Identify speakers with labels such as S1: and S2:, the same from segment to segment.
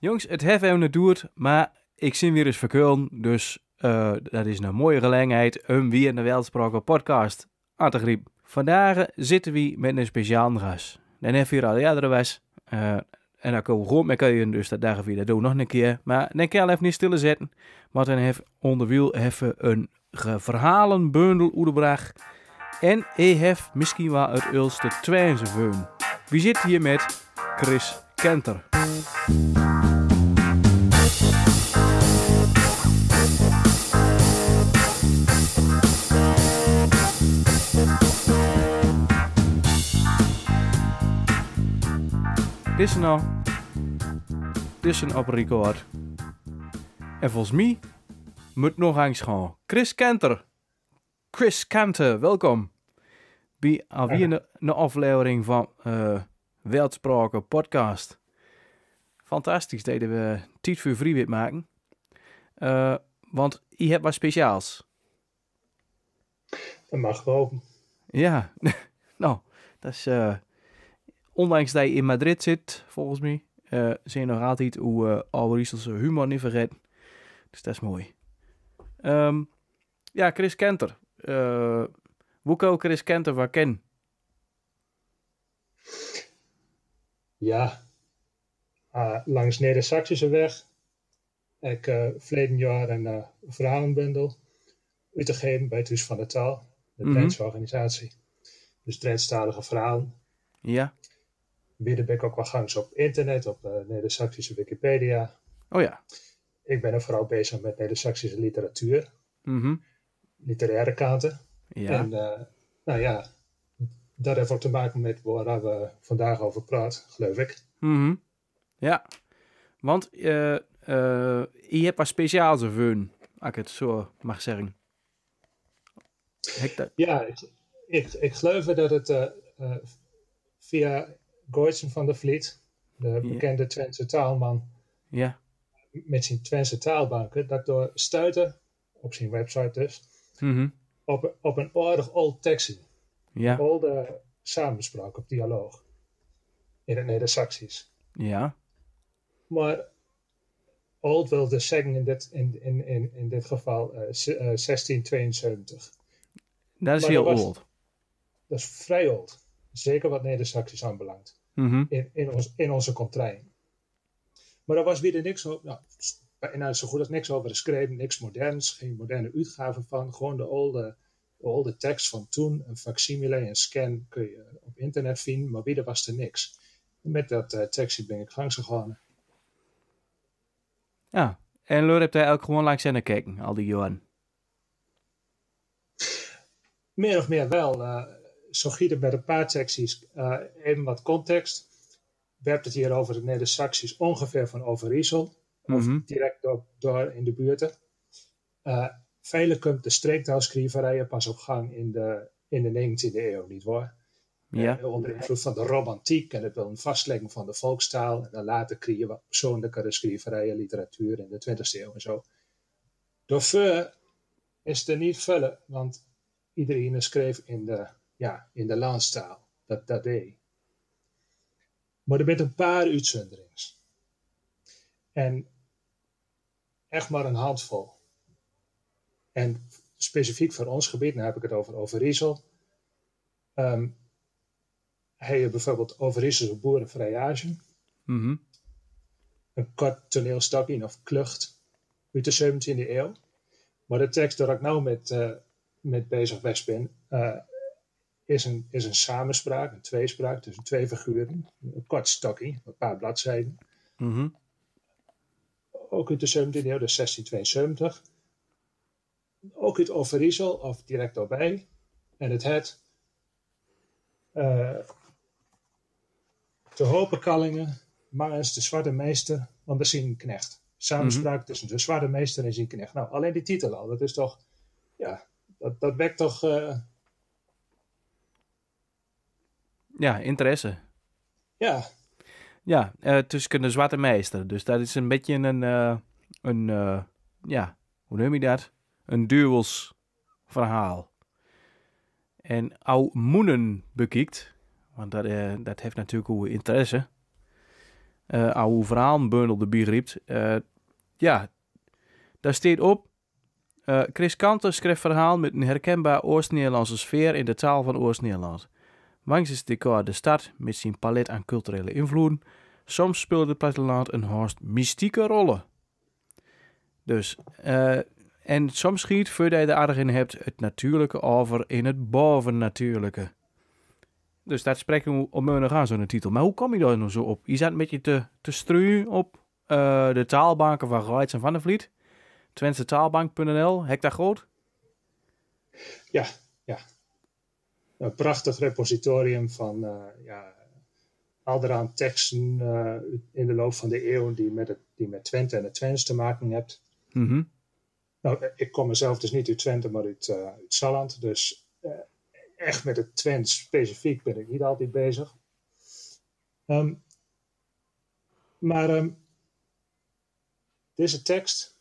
S1: Jongens, het heeft even geduurd, maar ik zie weer eens verkeulen. Dus dat is een mooie gelegenheid om weer een Weltspraken podcast aan te grijpen. Vandaag zitten we met een speciaal gast. Dan hebben we al eerder was. En dan komen we goed met je, dus dat dagen we dat doen nog een keer. Maar dan kan je even niet stilzetten. Want dan heeft onderwiel even een verhalenbundel uitgebracht. En hij heeft misschien wel het ulste Twijnse veun. Wie zit hier met Chris Kenter? Dit is een op record. En volgens mij moet nog eens gaan. Chris Kenter. Chris Kenter, welkom. Bij alweer een aflevering van Weltspraken podcast. Fantastisch dat we tijd voor vrij maken. Want je hebt wat speciaals.
S2: Dat mag wel.
S1: Ja, nou, dat is... ondanks dat je in Madrid zit, volgens mij, zie je nog altijd hoe Overijsselse humor niet vergeten. Dus dat is mooi. Ja, Chris Kenter. Hoe kan Chris Kenter wat kennen?
S2: Ja, langs Neder-Saxische weg. Ik verleden jaar een verhalenbundel uitgegeven bij het Huis van de Taal, de Drentse organisatie. Dus Drentstalige verhalen.
S1: Ja.
S2: Weer ben ik ook wel gangs op internet, op Neder-Saxische Wikipedia.
S1: Oh ja.
S2: Ik ben er vooral bezig met Neder-Saxische literatuur. Literaire kanten.
S1: Ja.
S2: En nou ja, dat heeft ook te maken met waar we vandaag over praten, geloof ik.
S1: Ja. Want je hebt wat speciaals ervoor, als ik het zo mag zeggen.
S2: Ja, ik geloof dat het via Gooitsen van der Vliet, de bekende Twentse taalman, met zijn Twentse taalbanken, dat door stuiten, op zijn website dus, op een aardig old tekst. Een oude samenspraak op dialoog. In het Neder-Saxisch.
S1: Ja.
S2: Maar old wil dus zeggen in dit geval 1672.
S1: Dat is heel oud.
S2: Dat is vrij oud. Zeker wat Neder-Saxisch aanbelangt. In onze contraien. Maar daar was weer niks over. Nou, zo goed als niks over geschreven. Niks moderns. Geen moderne uitgave van. Gewoon de oude tekst van toen. Een facsimile, een scan kun je op internet vinden. Maar weer was er niks. En met dat tekstje ben ik langs gegaan.
S1: Ja. En Loor hebt hij ook gewoon langs zijn gekeken. Al die jaren.
S2: Meer of meer wel. Zo giet het met een paar tekstjes. Even wat context. We hebben het hier over het Neder-Saxisch ongeveer van Overijssel. Of direct door in de buurten. Vele komt de streektaalschrijverijen pas op gang in de 19e eeuw, niet waar? Onder invloed van de romantiek en het wil een vastleggen van de volkstaal. En dan later kreeg je wat persoonlijkere schrijverijen, literatuur in de 20e eeuw en zo. Daarvoor is het er niet vullen, want iedereen schreef in de landstaal. Dat deed. Maar er bent een paar uitzonderings. En echt maar een handvol. En specifiek voor ons gebied, nou heb ik het over Overijssel. Hij heeft bijvoorbeeld Overijsselse boerenvrijage. Een kort toneelstukje of klucht uit de 17e eeuw. Maar de tekst waar ik nou met bezig ben, is een samenspraak, een tweespraak tussen twee figuren. Een kort stokje, een paar bladzijden. Ook uit de 17e eeuw, dus 1672. Ook uit Overijssel, of direct daarbij. En het te hopen kallingen, Mangens de zwarte meester, want dat is een knecht. Samenspraak tussen de zwarte meester en zijn knecht. Nou, alleen die titel al, dat is toch, ja, dat wekt toch...
S1: Ja, interesse.
S2: Ja.
S1: Ja, tussen de zwarte meester. Dus dat is een beetje hoe noem je dat? Een duels verhaal. En au moenen bekijkt, want dat heeft natuurlijk hoe interesse. oude verhaalenbundel de begrijpt. Ja, daar staat op. Chris Kanter schreef verhaal met een herkenbaar Oost-Nederlandse sfeer in de taal van Oost-Nederland. Langs is decor de stad met zijn palet aan culturele invloeden. Soms speelt het platteland een hoogst mystieke rollen. Dus, en soms schiet, voordat je er aardig in hebt, het natuurlijke over in het bovennatuurlijke. Dus dat spreekt we om nog aan zo'n titel. Maar hoe kom je daar nou zo op? Je zat een beetje te struien op de taalbanken van Reitz en Van der Vliet. Twentetaalbank.nl, hek dat groot?
S2: Ja. Een prachtig repositorium van allerhande teksten in de loop van de eeuw die met Twente en het Twents te maken hebben.
S1: Mm-hmm.
S2: Nou, ik kom mezelf dus niet uit Twente, maar uit Salland. Dus echt met het Twents specifiek ben ik niet altijd bezig. Maar deze tekst,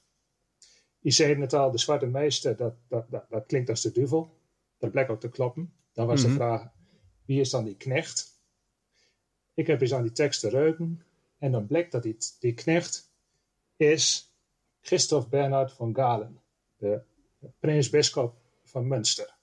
S2: je zei het al, de Zwarte Meester, dat klinkt als de duivel. Dat blijkt ook te kloppen. Dan was de vraag, wie is dan die knecht? Ik heb eens aan die tekst te reuken. En dan blijkt dat die knecht is Christoph Bernhard von Galen. De prins-bisschop van Münster.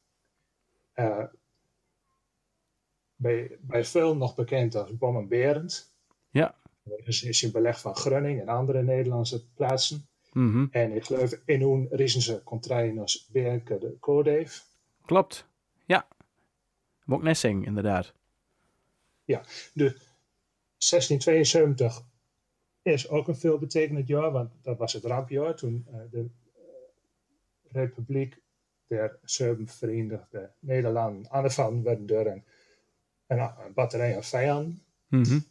S2: Bij veel nog bekend als Bommen Berend.
S1: Ja.
S2: Is in beleg van Grunning en andere Nederlandse plaatsen.
S1: Mm-hmm.
S2: En ik geloof in hun Riesense contraien als Berke de Koordeef.
S1: Klopt, ja. Moet ik net zingen, inderdaad.
S2: Ja, de 1672 is ook een veelbetekenend jaar, want dat was het rampjaar toen de Republiek der Zeven Verenigde Nederlanden aangevallen werd door een batterij aan vijanden.
S1: Mm-hmm.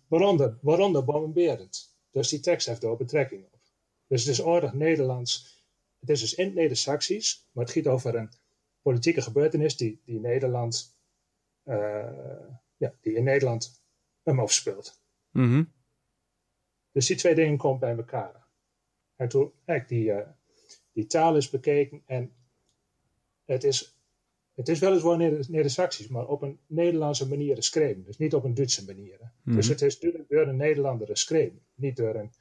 S2: Waaronder Bommen Berend. Dus die tekst heeft daar betrekking op. Dus het is aardig Nederlands. Het is dus in het Neder-Saxisch, maar het gaat over een politieke gebeurtenis die Nederland, die in Nederland hem afspeelt.
S1: Mm-hmm.
S2: Dus die twee dingen komen bij elkaar. En toen die taal is bekeken en het is weliswaar Neder-Saxisch, maar op een Nederlandse manier geschreven. Dus niet op een Duitse manier. Mm-hmm. Dus het is door een Nederlander geschreven. Niet door een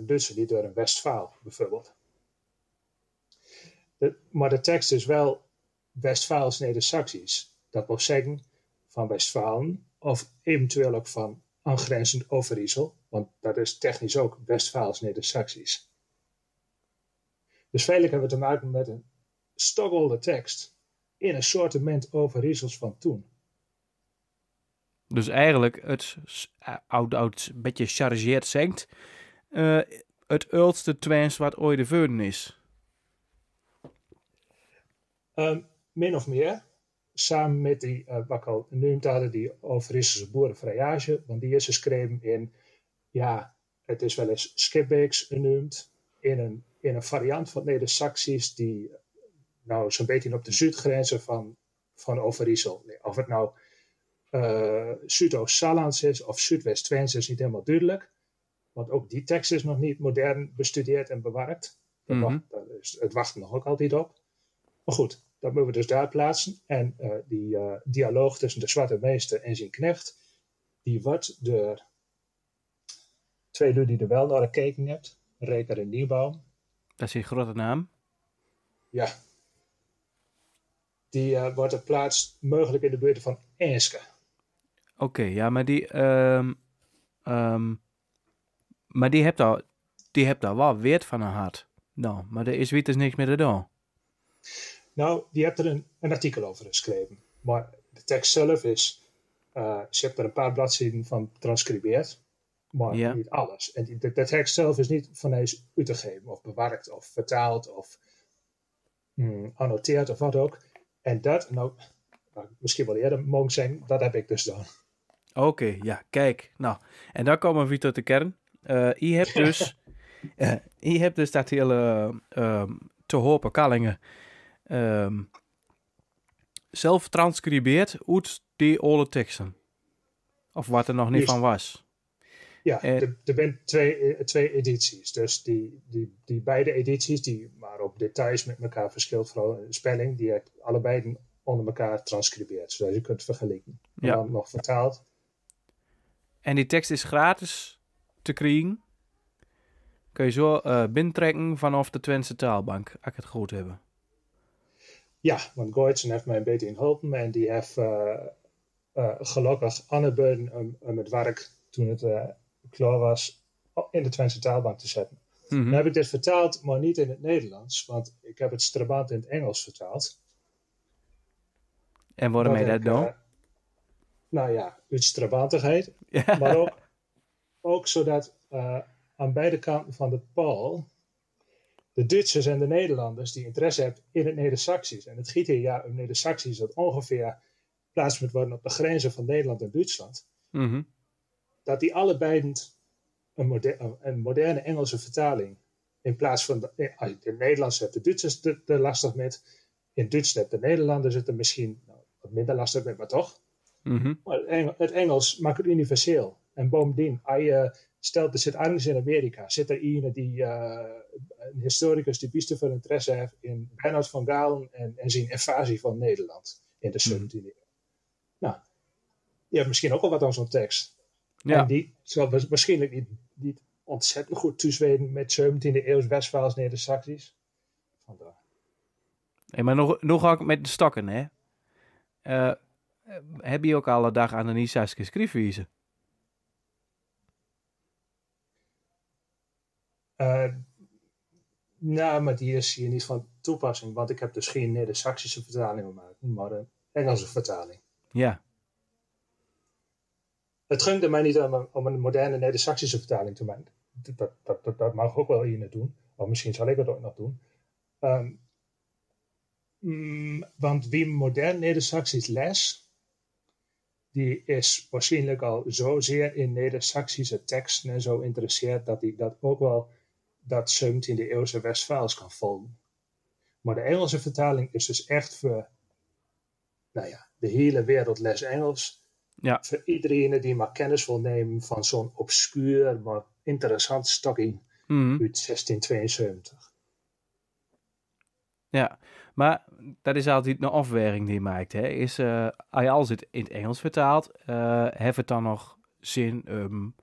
S2: Duitse, niet door een Westfaal bijvoorbeeld. Maar de tekst is wel Westfaals-Neder-Saxisch. Dat wil zeggen van Westfalen of eventueel ook van aangrenzend Overijssel, want dat is technisch ook Westfaals-Neder-Saxisch. Dus feitelijk hebben we te maken met een stokoude tekst in een sortiment Overijssels van toen.
S1: Dus eigenlijk het oud beetje chargeerd zengt. Het oudste Twents wat ooit de veuden is.
S2: Min of meer. Samen met die, wat ik al genoemd had, die Overijsselse boerenvrijage. Want die is geschreven in, het is wel eens Schipbeeks genoemd. In een variant van het Neder-Saxisch die nou zo'n beetje op de zuidgrenzen van Overijssel. Of het nou Zuidoost-Sallands is of Zuidwest-Twents is niet helemaal duidelijk. Want ook die tekst is nog niet modern bestudeerd en bewaard. Het wacht nog ook altijd op. Maar goed, dat moeten we dus daar plaatsen. En die dialoog tussen de Zwarte Meester en zijn knecht, die wordt door twee lui die er wel naar gekeken hebt. Reker en Nieuwbaum.
S1: Dat is een grote naam.
S2: Ja. Die wordt geplaatst mogelijk in de buurt van Enske.
S1: Oké, ja, maar die hebt daar wel weet van een hart. Nou, maar er is dus niks meer te doen.
S2: Nou, die hebt er een artikel over geschreven. Maar de tekst zelf is, ze hebt er een paar bladzijden van transcribeerd. Maar niet alles. En de tekst zelf is niet van eens uit te geven. Of bewaard, of vertaald, of annoteerd, of wat ook. En dat, nou, misschien wel eerder mogen zijn, dat heb ik dus gedaan.
S1: Oké, ja, kijk. Nou, en dan komen we weer tot de kern. Je hebt dus dat hele te hopen Kallingen zelf transcribeerd uit die oude teksten. Of wat er nog niet van was.
S2: Ja, er zijn twee edities. Dus die beide edities, die maar op details met elkaar verschilt, vooral in de spelling, die heb allebei onder elkaar transcribeerd. Zodat je kunt vergelijken. En dan nog vertaald.
S1: En die tekst is gratis te krijgen. Kun je zo bintrekken vanaf de Twentse Taalbank, als ik het goed heb.
S2: Ja, want Goitsen heeft mij een beetje geholpen en die heeft gelukkig aangeboden om het werk, toen het klaar was, in de Twentse Taalbank te zetten.
S1: Mm-hmm.
S2: Nu heb ik dit vertaald, maar niet in het Nederlands, want ik heb het Strabant in het Engels vertaald.
S1: En waarom dat dan?
S2: Nou ja, uit Strabantigheid,
S1: Ja.
S2: maar ook zodat aan beide kanten van de Paal de Duitsers en de Nederlanders die interesse hebben in het Neder-Saxisch. En het giet hier om Neder-Saxisch dat ongeveer plaats moet worden op de grenzen van Nederland en Duitsland.
S1: Mm-hmm.
S2: Dat die allebei een moderne Engelse vertaling in plaats van in het Nederlands hebben de Duitsers er lastig met. In Duits hebben de Nederlanders het er misschien wat minder lastig met, maar toch.
S1: Mm-hmm.
S2: Maar het Engels maakt het universeel. En bovendien, als je stelt, er zit ergens in Amerika, zit er iemand die, een historicus die best veel interesse heeft in Bernhard van Galen en zijn invasie van Nederland in de 17e eeuw. Nou, je hebt misschien ook al wat aan zo'n tekst.
S1: Ja.
S2: En die zal waarschijnlijk niet ontzettend goed toezweden met 17e eeuws Westvaals Neder-Saxisch. Vandaar.
S1: Hey, maar nog ook met de stokken, hè? Heb je ook alle dag aan de Nisaske schriftwijze?
S2: Nou, maar die is hier niet van toepassing, want ik heb dus geen Neder-Saxische vertaling gemaakt, maar een Engelse vertaling.
S1: Ja.
S2: Het ging er mij niet om een moderne Neder-Saxische vertaling te maken. Dat mag ook wel iemand doen, of misschien zal ik het ook nog doen. Want wie modern Neder-Saxisch les, die is waarschijnlijk al zozeer in Neder-Saxische teksten en zo interesseert dat hij dat ook wel dat 17e eeuwse Westvaals kan volgen. Maar de Engelse vertaling is dus echt voor de hele wereld les Engels.
S1: Ja.
S2: Voor iedereen die maar kennis wil nemen van zo'n obscuur, maar interessant stokje
S1: Mm-hmm.
S2: uit 1672.
S1: Ja, maar dat is altijd een afweging die je maakt. Hè? Is, als je alles in het Engels vertaalt, heeft het dan nog zin om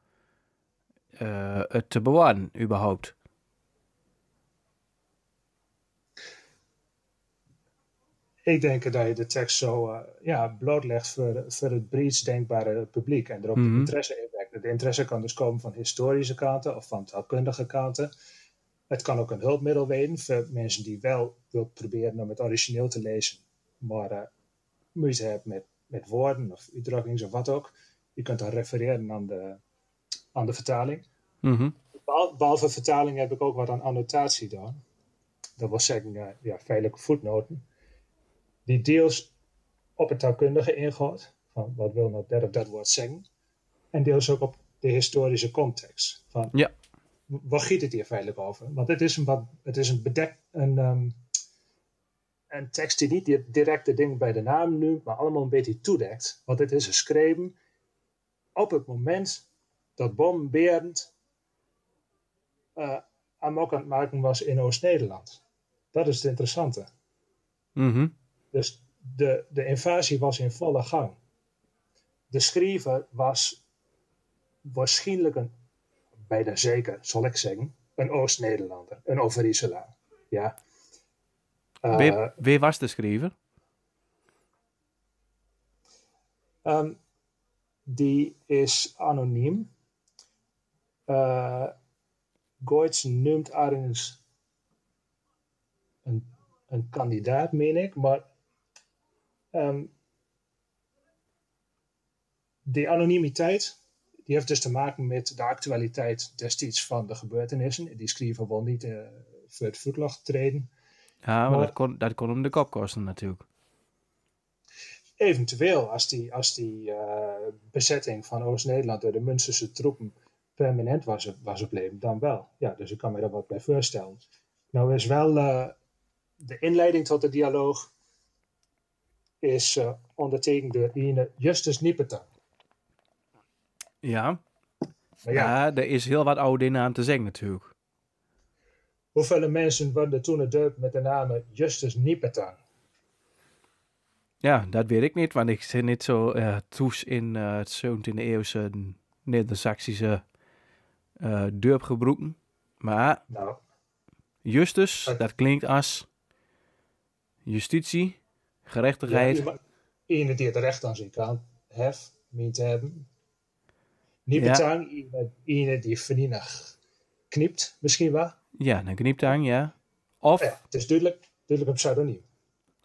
S1: het te bewaren, überhaupt?
S2: Ik denk dat je de tekst zo blootlegt voor het breeds denkbare publiek en er ook de interesse in wekt. De interesse kan dus komen van historische kanten of van taalkundige kanten. Het kan ook een hulpmiddel zijn voor mensen die wel willen proberen om het origineel te lezen, maar moeite hebben met woorden of uitdrukkingen of wat ook. Je kunt dan refereren aan de vertaling.
S1: Mm-hmm.
S2: Behalve vertaling heb ik ook wat aan annotatie gedaan. Dat wil zeggen, feitelijke voetnoten. Die deels op het taalkundige ingaat, van wat wil nou dat of dat woord zeggen. En deels ook op de historische context. Van,
S1: Ja.
S2: Waar gaat het hier feitelijk over? Want het is een tekst die niet direct de dingen bij de naam noemt, maar allemaal een beetje toedekt. Want het is geschreven op het moment dat Bom Berend amok aan het maken was in Oost-Nederland. Dat is het interessante.
S1: Mm-hmm.
S2: Dus de invasie was in volle gang. De schrijver was waarschijnlijk bijna zeker, zal ik zeggen, een Oost-Nederlander, een Overijsselaar. Ja.
S1: Wie was de schrijver?
S2: Die is anoniem. Goits noemt ergens een kandidaat, meen ik, maar die anonimiteit, die heeft dus te maken met de actualiteit destijds van de gebeurtenissen. Die schrijver wil niet voor het voetlicht treden.
S1: Ja, maar dat kon hem de kop kosten natuurlijk.
S2: Eventueel, als die bezetting van Oost-Nederland door de Münsterse troepen permanent was gebleven, dan wel. Ja, dus ik kan me daar wat bij voorstellen. Nou is wel de inleiding tot de dialoog is ondertekend door ene Justus Niepertang.
S1: Ja.
S2: Maar
S1: Ja, er is heel wat oude dingen aan te zeggen natuurlijk.
S2: Hoeveel mensen werden toen gedoopt met de naam Justus Niepertang?
S1: Ja, dat weet ik niet, want ik zit niet zo toes in het 17e eeuwse Neder-Saxische dorp gebruiken. Maar
S2: Nou,
S1: justus, dat klinkt als justitie, gerechtigheid.
S2: ja, iemand die het recht aan zijn kant heeft, meent te hebben. Niet
S1: Ja.
S2: betang, iemand die vernietig knipt, misschien wel.
S1: Ja, een knieptang, ja. Of,
S2: Ja, het is duidelijk een pseudoniem.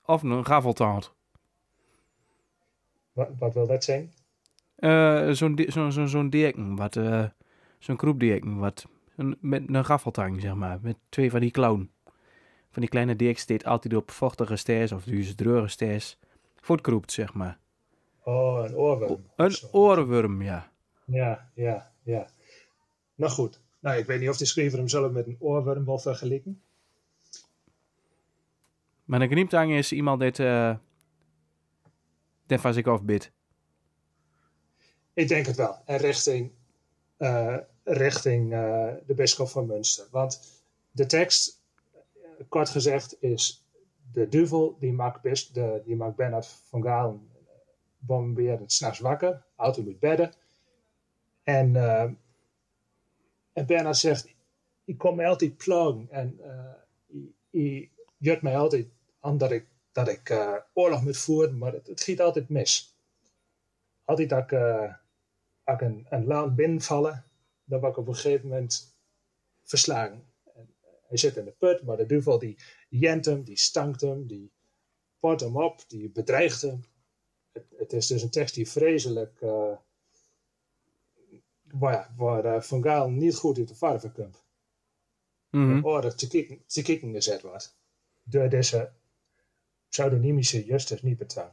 S1: of een gaveltand.
S2: Wat wil dat zeggen?
S1: Zo'n deken, zo'n kroepdeken, met een gaffeltang, zeg maar. Met 2 van die klauwen. Van die kleine dekens die altijd op vochtige sters of dus dreurige sters voortkroept, zeg maar.
S2: Oh, een oorworm.
S1: Een
S2: Zo.
S1: oorworm, ja.
S2: Ja. Nou goed. Nou, ik weet niet of de schrijver hem zelf met een oorworm wil vergelijken.
S1: Maar een knieptang is iemand dat van zich afbidt.
S2: Ik denk het wel. En richting de bisschop van Münster. Want de tekst, kort gezegd, is de duivel die maakt Bernard van Galen bomberen 's nachts wakker. Houdt hem uit bedden. En Bernard zegt, ik kom mij altijd plagen. En je jut mij altijd aan dat ik oorlog moet voeren. Maar het giet altijd mis. Altijd dat ik een land binnenvallen, dan word ik op een gegeven moment verslagen. En hij zit in de put, maar de duivel die jent hem, die stankt hem, die pot hem op, die bedreigt hem. Het is dus een tekst die vreselijk, waar Van Gaal niet goed uit de verven komt. In orde te kijken gezet wordt. Door deze pseudonymische Justus Niepertang.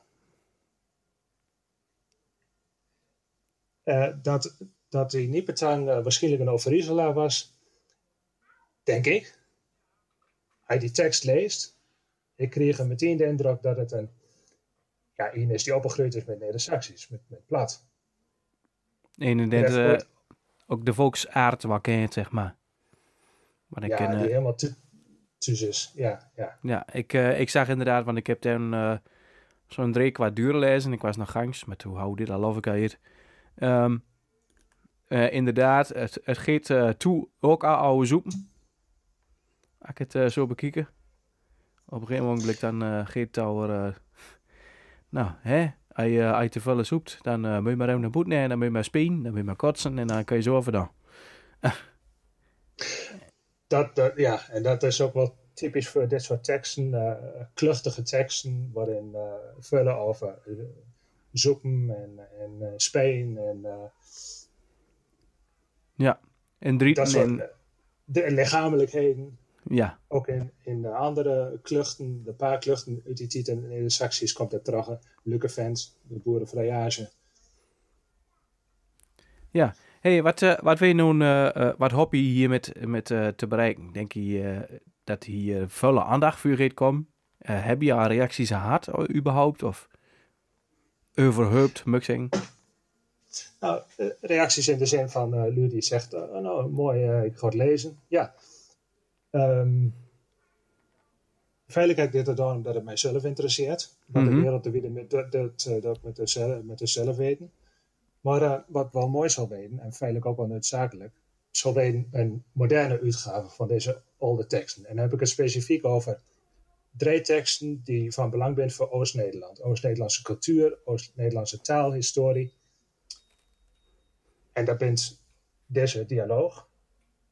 S2: Dat die Niepertang waarschijnlijk een Overijsselaar was, denk ik. Hij die tekst leest, ik kreeg meteen de indruk dat het een is die opgegroeid is met Neder-Saxisch, met plat.
S1: En dat ook de volksaard wat kent, zeg maar. Maar
S2: die helemaal thuis is. Ja.
S1: Ja, ik zag inderdaad, want ik heb toen zo'n 3 kwart duur lezen. Ik was nog gangs, maar hoe hou dit al of ik hier. Inderdaad, het gaat toe ook al oude zoeken. Als ik het zo bekijken. Op een gegeven moment dan gaat het al... als je te veel zoekt, dan moet je maar even naar boeten en dan moet je maar spien, dan moet je maar kotsen en dan kan je zo over dan.
S2: En dat is ook wel typisch voor dit soort teksten, kluchtige teksten, waarin vullen over zoeken en speen en
S1: En drieten
S2: dat soort de lichamelijkheden.
S1: Ja.
S2: Ook in de andere kluchten, de paar kluchten uit die tijd in de Saxies komt dat terug. Lukevent, de boerenvrijage.
S1: Ja. Hey, wat wil je nu, wat hoop je hier met te bereiken? Denk je dat hier volle aandacht voor gaat komen? Heb je al reacties gehad überhaupt? Of overheupt, moet ik zeggen?
S2: Nou, reacties in de zin van Ludie zegt, mooi, ik ga het lezen. Ja. Veiligheid dit er omdat het mijzelf interesseert. Wat de wereld te wieden met zelf weten. Maar wat wel mooi zal weten, en feitelijk ook wel noodzakelijk, zal weten een moderne uitgave van deze oude teksten. En dan heb ik het specifiek over 3 teksten die van belang zijn voor Oost-Nederland. Oost-Nederlandse cultuur, Oost-Nederlandse taal, historie. En dat bent deze dialoog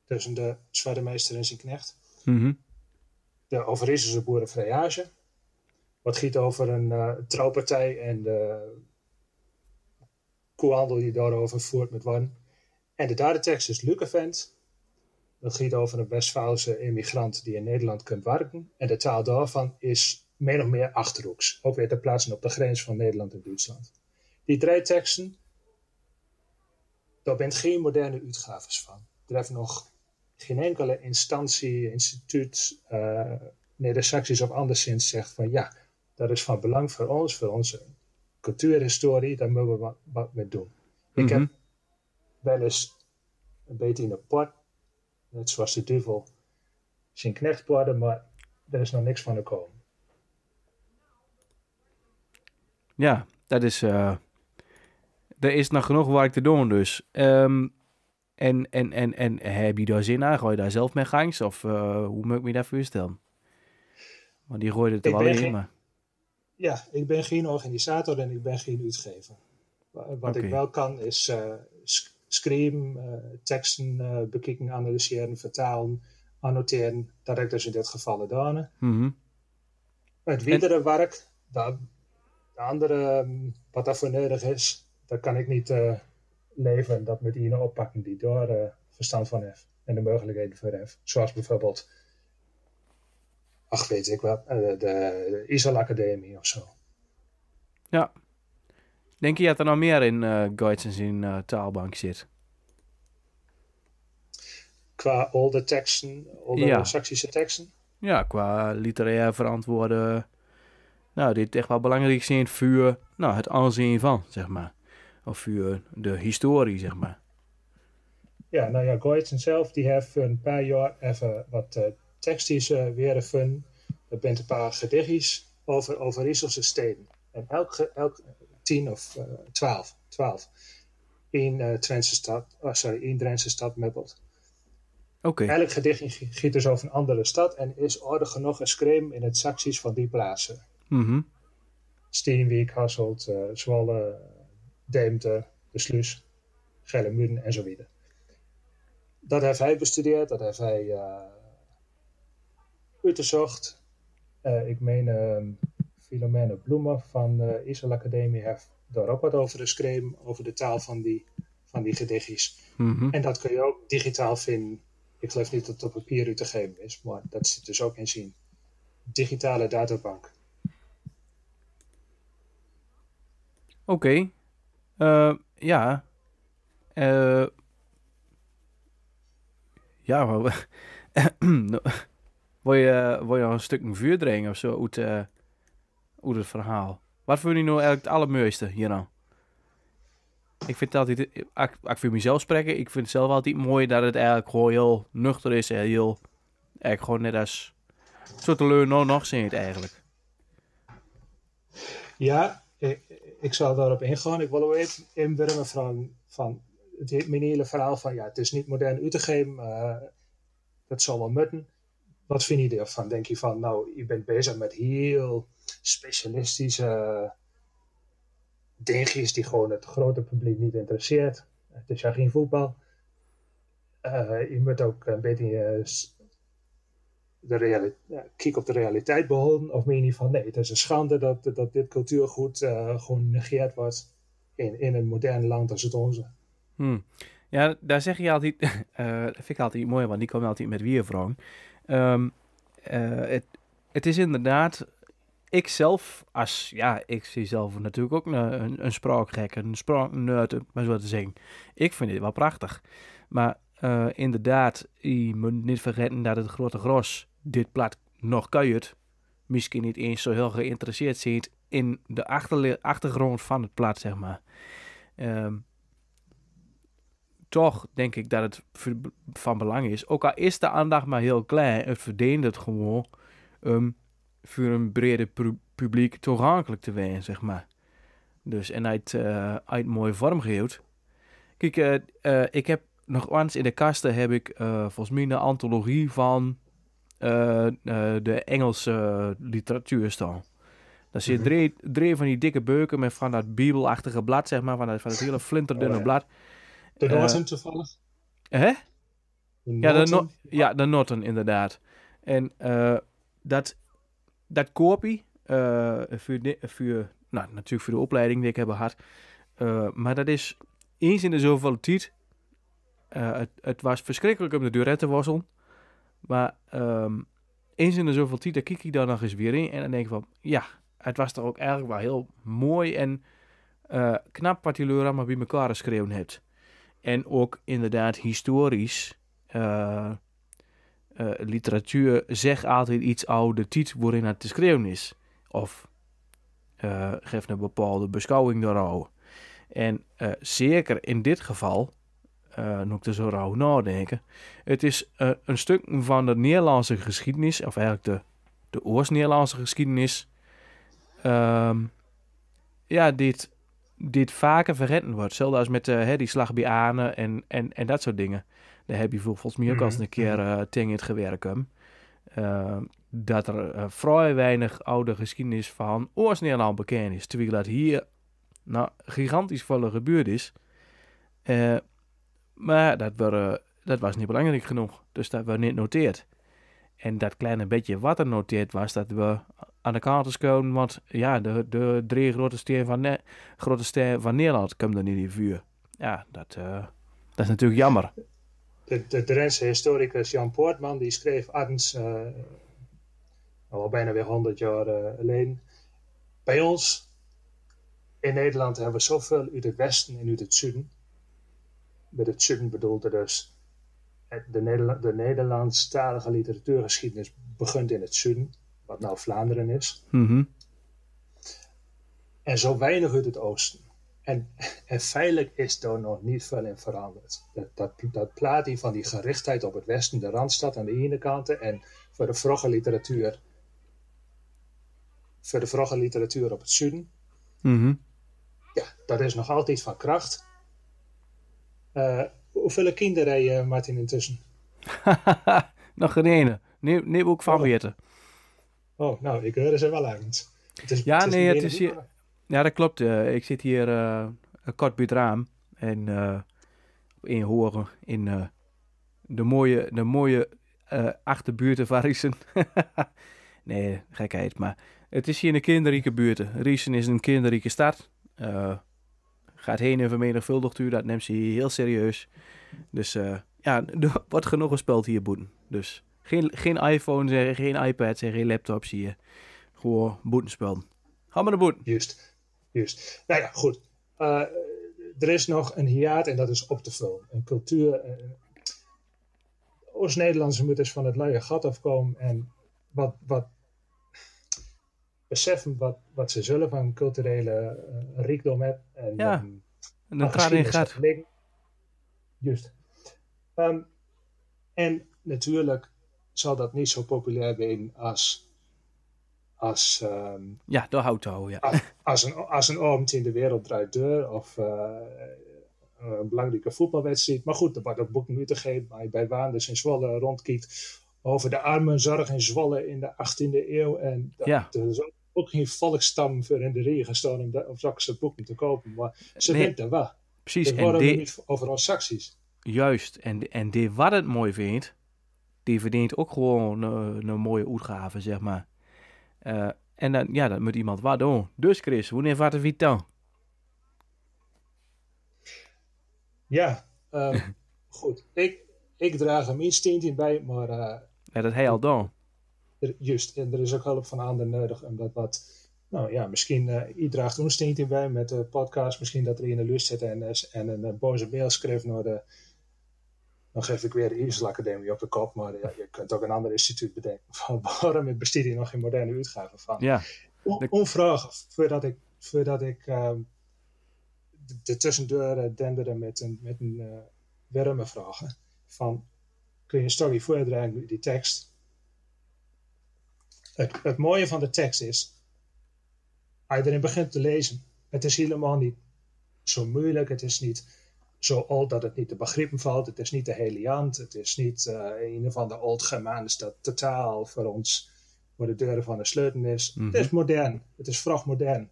S2: tussen de zwarte meester en zijn knecht. De Overijsselse boerenvrijage. Wat giet over een trouwpartij en de koehandel die daarover voert met worden. En de derde tekst is Lukevent. Dat giet over een Westfaalse immigrant die in Nederland kunt werken. En de taal daarvan is min of meer Achterhoeks. Ook weer te plaatsen op de grens van Nederland en Duitsland. Die 3 teksten, daar bent geen moderne uitgaves van. Er heeft nog geen enkele instantie, instituut, Neder-Saxisch of anderszins zegt van ja, dat is van belang voor ons, voor onze cultuurhistorie, daar moeten we wat mee doen. Ik heb wel eens een beetje in de pot, net zoals de duivel zijn knecht worden, maar er is nog niks van gekomen.
S1: Ja, dat is er is nog genoeg werk te doen dus. En heb je daar zin aan? Ga je daar zelf mee gangs? Of hoe moet ik me dat voorstellen? Want die gooide het er wel in, maar...
S2: Ja, ik ben geen organisator en ik ben geen uitgever. Wat ik wel kan is schrijven, teksten bekijken, analyseren, vertalen, annoteren. Dat heb ik dus in dit geval gedaan.
S1: Mm-hmm.
S2: Het videre werk, de andere, wat daarvoor nodig is, dat kan ik niet leveren. Dat moet iemand oppakken die daar verstand van heeft en de mogelijkheden voor heeft. Zoals bijvoorbeeld, weet ik wat, de ISAL Academie of zo.
S1: Ja. Denk je dat er nog meer in Guides in taalbank zit?
S2: Qua oude teksten, oude Saksische teksten?
S1: Ja, qua literair verantwoorden. Nou, dit echt wel belangrijk zijn voor het aanzien van, zeg maar. Of voor de historie, zeg maar.
S2: Ja, nou ja, Guides zelf, die heeft een paar jaar even wat tekstjes weer gevonden. Er zijn een paar gedichtjes over Isselse steden. En elk 10 of 12 in Drentse stad meppelt.
S1: Oké.
S2: Elk gedichtje gaat dus over een andere stad en is aardig genoeg geschreven in het Saksisch van die plaatsen.
S1: Mm-hmm.
S2: Steenwijk, Hasselt, Zwolle, Deventer, De Sluis, Geldermuiden en zo verder. Dat heeft hij bestudeerd, dat heeft hij uitgezocht. Ik meen Philomene Bloemen van de ISAL Academie heeft daar ook wat over geschreven, over de taal van die gedichtjes.
S1: Mm-hmm.
S2: En dat kun je ook digitaal vinden. Ik geloof niet dat het op papier uit te geven is, maar dat zit dus ook in zijn digitale databank.
S1: Oké. Ja. Ja, maar... wil je nog een stuk vuur dringen of zo uit het verhaal? Wat vind je nou eigenlijk het allermooiste hier nou? Ik vind het altijd... Ik vind mezelf spreken, ik vind het zelf altijd mooi dat het eigenlijk gewoon heel nuchter is en heel... Eigenlijk gewoon net als... Zo te leunen nog zijn het eigenlijk.
S2: Ja, ik zal daarop ingaan. Ik wil ook even inwermen van het hele verhaal van ja, het is niet modern uit te geven. Dat zal wel moeten. Wat vind je ervan? Denk je van, nou, je bent bezig met heel specialistische dingetjes die gewoon het grote publiek niet interesseert. Het is ja geen voetbal. Je moet ook een beetje kijk op de realiteit behouden. Of meen je van, nee, het is een schande dat dit cultuurgoed gewoon negeerd wordt in een modern land als het onze.
S1: Ja, daar zeg je altijd... dat vind ik altijd mooi, want die komen altijd met weervragen. Het is inderdaad... Ik zie zelf natuurlijk ook een spraakgek, een spraaknerd, maar zo te zeggen. Ik vind dit wel prachtig. Maar inderdaad, je moet niet vergeten dat het grote gros dit plat nog kuiert. Misschien niet eens zo heel geïnteresseerd zit in de achtergrond van het plat, zeg maar. Toch denk ik dat het van belang is. Ook al is de aandacht maar heel klein, het verdient het gewoon voor een breder publiek toegankelijk te zijn, zeg maar. Dus, en uit mooie vorm geeft. Kijk, ik heb nog eens in de kasten heb ik volgens mij een antologie van de Engelse literatuur staan. Daar zit drie van die dikke beuken met van dat bibelachtige blad, zeg maar, van het hele flinterdunne blad.
S2: De Norton toevallig?
S1: Hè?
S2: Ja,
S1: de Norton inderdaad. En dat koop je natuurlijk voor de opleiding die ik heb gehad. Maar dat is eens in de zoveel tijd. Het was verschrikkelijk om de deur te wasselen. Maar eens in de zoveel tijd, daar kijk ik daar nog eens weer in. En dan denk ik van, ja, het was toch ook eigenlijk wel heel mooi en knap wat jullie allemaal bij elkaar geschreven hebt. En ook inderdaad historisch. Literatuur zegt altijd iets over de tijd waarin het te schreeuwen is. Of geeft een bepaalde beschouwing daarover. En zeker in dit geval, nu ik er zo rauw nadenken, het is een stuk van de Nederlandse geschiedenis, of eigenlijk de Oost-Nederlandse geschiedenis, dit dit vaker vergeten wordt. Zelfs als met die slag bij Arne en dat soort dingen. Daar heb je volgens mij ook al eens een keer tegen het gewerkt. Dat er vrij weinig oude geschiedenis van Oost-Nederland bekend is. Terwijl dat hier gigantisch volle gebeurd is. Maar dat was niet belangrijk genoeg. Dus dat werd niet noteerd. En dat kleine beetje wat er noteerd was, dat we aan de kant komen. Want ja, de 3 grote sterren van Nederland komen er niet in vuur. Ja, dat is natuurlijk jammer.
S2: De Drentse historicus Jan Poortman, die schreef arns, al bijna weer 100 jaar geleden. Bij ons in Nederland hebben we zoveel uit het westen en uit het zuiden. Met het zuiden bedoelde dus de Nederlandstalige literatuurgeschiedenis begint in het zuiden, wat nou Vlaanderen is.
S1: Mm-hmm.
S2: En zo weinig uit het oosten. En feitelijk is daar nog niet veel in veranderd. Dat plaatje van die gerichtheid op het westen, de Randstad aan de ene kant, en voor de vroege literatuur op het zuiden.
S1: Mm-hmm.
S2: Ja, dat is nog altijd van kracht. Hoeveel kinderen heb je, Martin, intussen?
S1: Nog geen ene. Nee, ook van weten.
S2: Oh, nou, ik hoor ze wel ergens.
S1: Het is hier... Ja, dat klopt. Ik zit hier kort bij het raam. En op één horen in de mooie achterbuurten van Riesen. Nee, gekheid. Maar het is hier een kinderrijke buurt. Riesen is een kinderrijke stad. Gaat heen en vermenigvuldigd u. Dat neemt ze hier heel serieus. Dus er wordt genoeg gespeeld hier boeten. Dus geen iPhone zeggen, geen iPad zeggen, geen laptops hier. Gewoon boeten spelen. Ga maar naar boeten.
S2: Juist. Nou ja, goed. Er is nog een hiaat en dat is op te vullen. Een cultuur. Oost-Nederlandse moeten dus van het luie gat afkomen en wat beseffen wat ze zullen van culturele rijkdom hebben. En
S1: dat gaat in gat.
S2: Juist. En natuurlijk zal dat niet zo populair zijn als
S1: de auto, ja.
S2: Als een avond in de wereld draait door of een belangrijke voetbalwedstrijd. Maar goed, er wordt ook boeken uitgegeven waar je bij Waanders in Zwolle rondkijkt over de armenzorg in Zwolle in de 18e eeuw. En er is ook geen volksstam voor in de regen staan om zulke boeken te kopen. Maar ze weten wel.
S1: Precies.
S2: Het worden niet overal sancties.
S1: Juist. En die wat het mooi vindt, die verdient ook gewoon een mooie uitgave, zeg maar. En dan, dat moet iemand wat doen. Dus Chris, wanneer wat er wie dan?
S2: Ja, goed. Ik draag er mijn steentje bij, maar...
S1: dat hij al doen.
S2: Juist, en er is ook hulp van anderen nodig om dat wat... Nou ja, misschien ik draagt een steentje bij met de podcast. Misschien dat er in de lust zit en een boze mail schreef naar de... Dan geef ik weer de Iersel Academie op de kop, maar je kunt ook een ander instituut bedenken. Van waarom besteed je nog geen moderne uitgave van?
S1: Ja.
S2: Onvragen, voordat ik de tussendoor denderde met een warme vragen. Van, kun je een story voordragen met die tekst? Het mooie van de tekst is, als je erin begint te lezen, het is helemaal niet zo moeilijk, het is niet zo oud dat het niet te begrijpen valt, het is niet te heliant, het is niet een of ander oud-Germaans dat totaal voor ons voor de deuren van de sleutel is. Mm-hmm. Het is modern, het is vracht modern.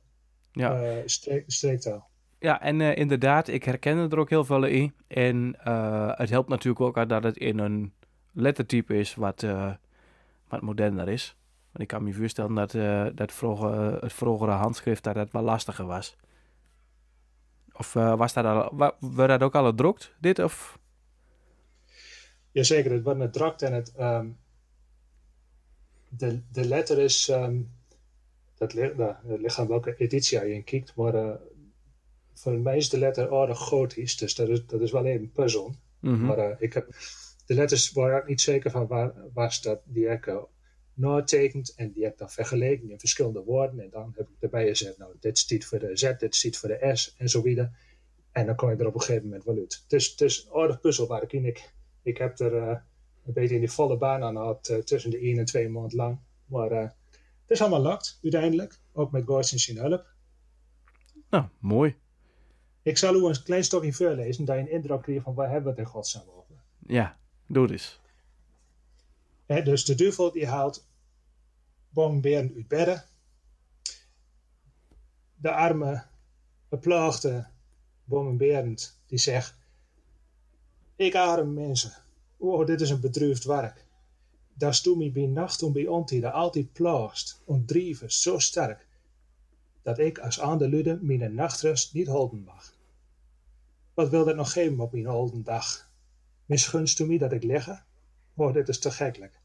S1: Ja.
S2: Streektaal.
S1: Ja, en inderdaad, ik herken er ook heel veel in. En het helpt natuurlijk ook dat het in een lettertype is wat moderner is. Want ik kan me voorstellen dat het vroegere handschrift dat wel lastiger was. Of was werd dat ook al gedrukt, dit? Of?
S2: Jazeker, het wordt gedrukt en de letter is... dat ligt aan welke editie je in kijkt, maar voor mij is de letter aardig gotisch, dus dat is wel even een puzzel. Mm-hmm. Maar ik heb de letters waar ik niet zeker van waar dat die ik natekend en die heb ik dan vergeleken in verschillende woorden en dan heb ik erbij gezet, nou dit staat voor de Z, dit staat voor de S en zo verder. En dan kom je er op een gegeven moment wel uit. Het is een aardig puzzel waar ik heb er een beetje in die volle baan aan gehad tussen de 1 en 2 maanden lang. Maar het is allemaal lukt uiteindelijk, ook met Goorts en zijn hulp.
S1: Nou, mooi.
S2: Ik zal u een klein stokje voorlezen, dat je een indruk krijgt van waar hebben we het in godsnaam over.
S1: Ja, doe dus.
S2: Dus de duivel die haalt Bomenberend uit bedden. De arme, beplaagde Bomenberend die zegt: ik arme mensen, oh, dit is een bedroefd werk. Dat doe mij bij nacht en bij ontijden altijd plaagst en drieven zo sterk, dat ik als andere luiden mijn nachtrust niet houden mag. Wat wil dat nog geven op mijn oude dag? Misgunst u mij dat ik ligge? Oh, dit is te gekkelijk.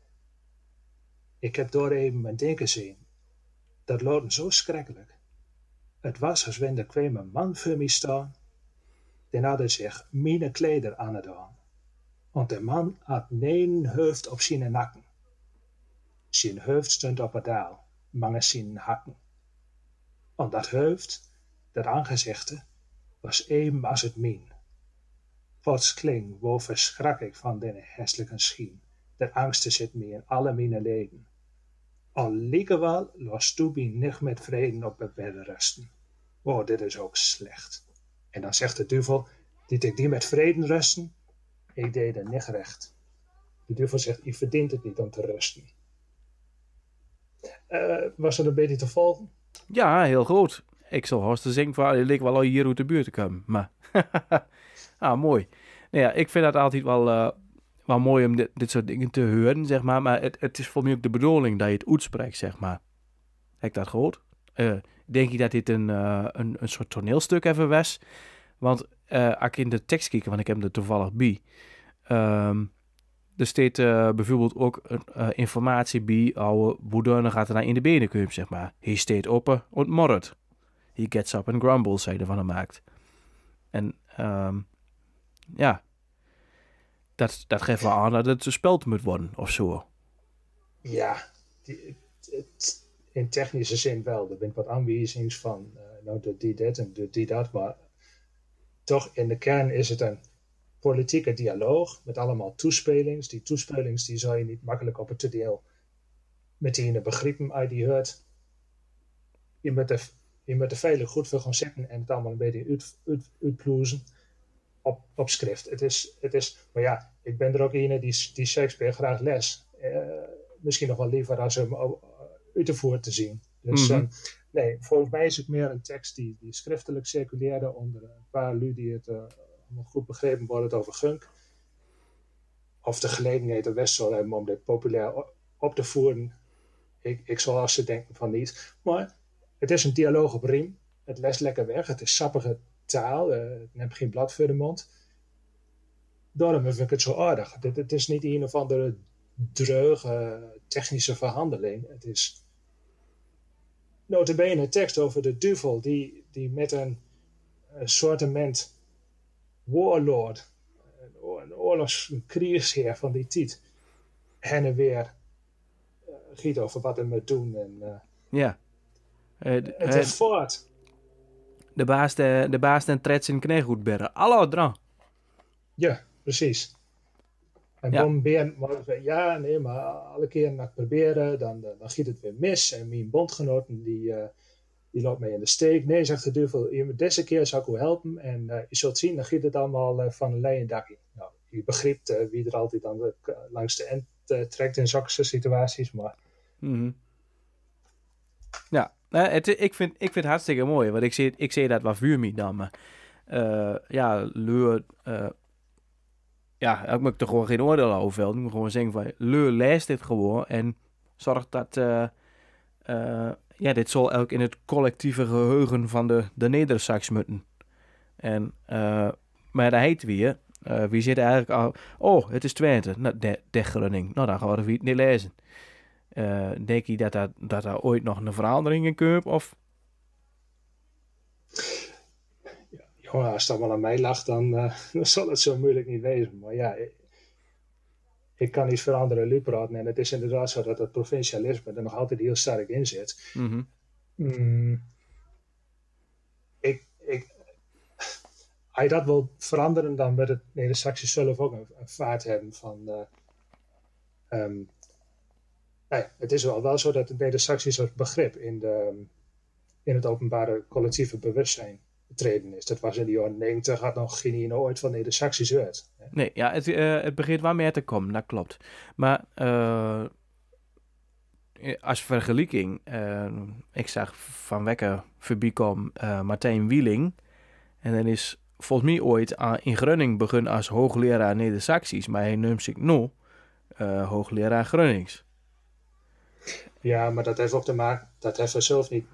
S2: Ik heb door even mijn denken zien. Dat loopt zo schrikkelijk. Het was als wenn er kwam een man voor mij staan, die hadden zich mijn kleder aangedaan. Want de man had een hoofd op zijn nakken. Zijn hoofd stond op het daal, mange zijn hakken. En dat hoofd, dat aangezichte, was even als het mijn. Plotseling wo verschrak ik van den hässelijke schien. De angsten zit me in alle mijn leden. Al likewel los du mij niet met vreden op het bed rusten. Oh, dit is ook slecht. En dan zegt de duivel, liet ik die met vreden rusten? Ik deed het niet recht. De duivel zegt, je verdient het niet om te rusten. Was dat een beetje te volgen?
S1: Ja, heel goed. Ik zal haast te zingen van, je lijkt wel al hier uit de buurt te komen. Maar, mooi. Nou ja, ik vind dat altijd wel mooi om dit soort dingen te horen, zeg maar. Maar het is voor mij ook de bedoeling dat je het uitspreekt, zeg maar. Heb ik dat gehoord? Denk je dat dit een soort toneelstuk even was? Want als ik in de tekst kijk, want ik heb er toevallig bij. Er staat bijvoorbeeld ook informatie bij hoe boerdeurne gaat er dan in de benen komen, zeg maar. Hij staat op en morret. He gets up and grumbles, zei van hem maakt. En ja, dat geeft wel aan dat het gespeeld moet worden, of zo.
S2: Ja, in technische zin wel. Er zijn wat aanwijzingen van, doet die dit en doet die dat, maar toch in de kern is het een politieke dialoog met allemaal toespelings. Die toespelings die zou je niet makkelijk op het toneel meteen begrijpen uit die hoort. Je moet er veilig goed voor gaan zitten en het allemaal een beetje uitploezen op schrift. Het is, maar ja, ik ben er ook een die Shakespeare graag les. Misschien nog wel liever als hem uit de voer te zien. Dus nee, volgens mij is het meer een tekst die schriftelijk circuleerde onder een paar lui die het allemaal goed begrepen worden over Gunk. Of de gelegenheid er best zal hebben om dit populair op te voeren. Ik zal als ze denken van niet. Maar het is een dialoog op riem. Het les lekker weg. Het is sappige taal. Het neemt geen blad voor de mond. Daarom vind ik het zo aardig. Het is niet een of andere dreuge technische verhandeling. Het is nota bene een tekst over de duivel die met een soortement warlord, een kriegsheer van die tijd, hen en weer giet over wat hij moet doen. En,
S1: ja.
S2: het is voort.
S1: De baas en tred zijn knecht goed bergen. Hallo, dran.
S2: Ja, precies. En Bomenberend ja, nee, maar alle keren dat ik proberen, dan giet het weer mis. En mijn bondgenoten, die loopt mij in de steek. Nee, zegt de duivel, deze keer zal ik u helpen. En je zult zien, dan giet het allemaal van een leien dakje. Nou, je begrijpt wie er altijd dan langs de end trekt in zulke situaties, maar...
S1: Ja, ik vind het hartstikke mooi, want ik zie dat wat vuur me dan, maar ja, leur, ja, ik moet er gewoon geen oordeel over vellen. Ik moet gewoon zeggen van, leur leest dit gewoon en zorg dat, ja, dit zal ook in het collectieve geheugen van de Neder-Sax moeten. En, maar dat heet weer, wie zit eigenlijk al, oh, het is Twente, nou, de Groningen, nou dan gaan we het niet lezen. Denk je dat er ooit nog een verandering in komt? Of?
S2: Ja, als het allemaal aan mij lag, dan zal het zo moeilijk niet wezen. Maar ja, ik kan niet veranderen lui praten. En het is inderdaad zo dat het provincialisme er nog altijd heel sterk in zit. Als je dat wil veranderen, dan moet het Neder-Saxisch zelf ook een vaart hebben van... nou ja, het is wel zo dat het Neder-Saxisch begrip in het openbare collectieve bewustzijn getreden is. Dat was in de jaren 90, had nog geen ooit van Neder-Saxisch uit.
S1: Nee, ja, het begint wel meer te komen, dat klopt. Maar als vergelijking, ik zag van Wekker voorbij komen Martijn Wieling. En dan is volgens mij ooit in Groningen begonnen als hoogleraar Neder-Saxisch, maar hij noemt zich nu hoogleraar Gronings.
S2: Ja, maar dat heeft ook te maken, dat heeft hij zelf niet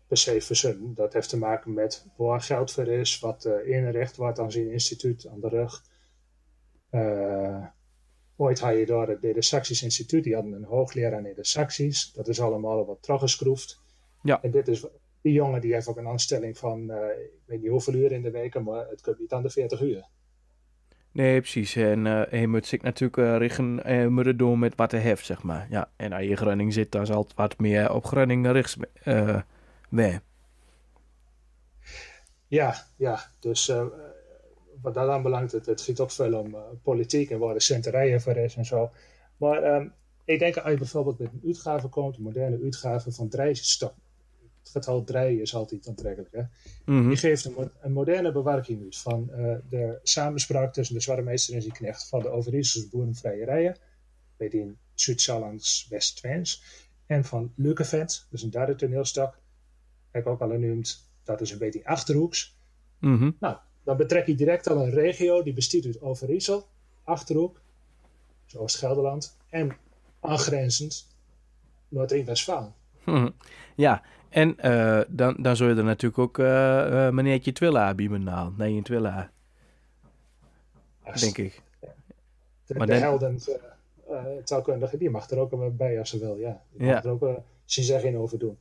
S2: per se verzonnen. Dat heeft te maken met waar geld voor is, wat inricht wordt aan zijn instituut aan de rug. Ooit had je daar het Neder-Saxisch instituut, die hadden een hoogleraar Neder-Saxisch. Dat is allemaal wat teruggeschroefd.
S1: Ja.
S2: En die jongen die heeft ook een aanstelling van, ik weet niet hoeveel uur in de week, maar het komt niet aan de 40 uur.
S1: Nee, precies. En hij moet zich natuurlijk richten, moet het doen met wat hij heeft, zeg maar. Ja, en als je in Groningen zit, dan zal het wat meer op Groningen richts weer.
S2: Ja. Dus wat dat aanbelangt, het gaat ook veel om politiek en waar de centerijen voor is en zo. Maar ik denk als je bijvoorbeeld met een uitgave komt, een moderne uitgave van Drijsstap. Het getal 3 is altijd aantrekkelijk. Hè?
S1: Mm-hmm.
S2: Die geeft een moderne bewerking uit van de samenspraak tussen de Zwartmeester en zijn knecht van de Overijsselse boerenvrijerijen, bij die in Zuid-Sallands West-Twens, en van Leukevet, dus een derde toneelstuk, heb ik ook al genoemd, dat is een beetje Achterhoeks.
S1: Mm-hmm.
S2: Nou, dan betrek je direct al een regio die bestaat uit Overijssel, Achterhoek, zoals Gelderland, en aangrenzend Noord-Rijn-Westfalen.
S1: Mm-hmm. Ja, en dan zul je er natuurlijk ook meneertje Twilla bij me halen. Nee, een Twilla. Denk ik.
S2: De helden, taalkundige, die mag er ook bij als ze wil, ja. Die mag er ook zijn zeggen over doen.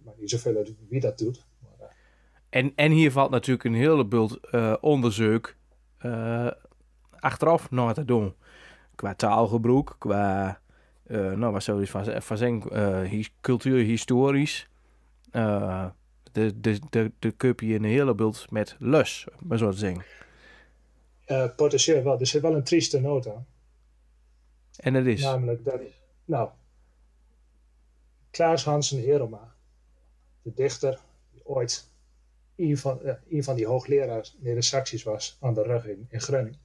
S2: Maar niet zoveel uit wie dat doet. Maar,
S1: en hier valt natuurlijk een hele bult onderzoek achteraf naar te doen. Qua taalgebruik, qua wat zou je van zeggen, cultuurhistorisch. De kun je een hele bult met lus, maar zo te zeggen.
S2: Potentieel wel. Er zit wel een trieste noot aan.
S1: En dat is?
S2: Namelijk dat, Klaas Hansen Heroma, de dichter, die ooit een van die hoogleraars Neder-Saxisch was aan de rug in Groningen,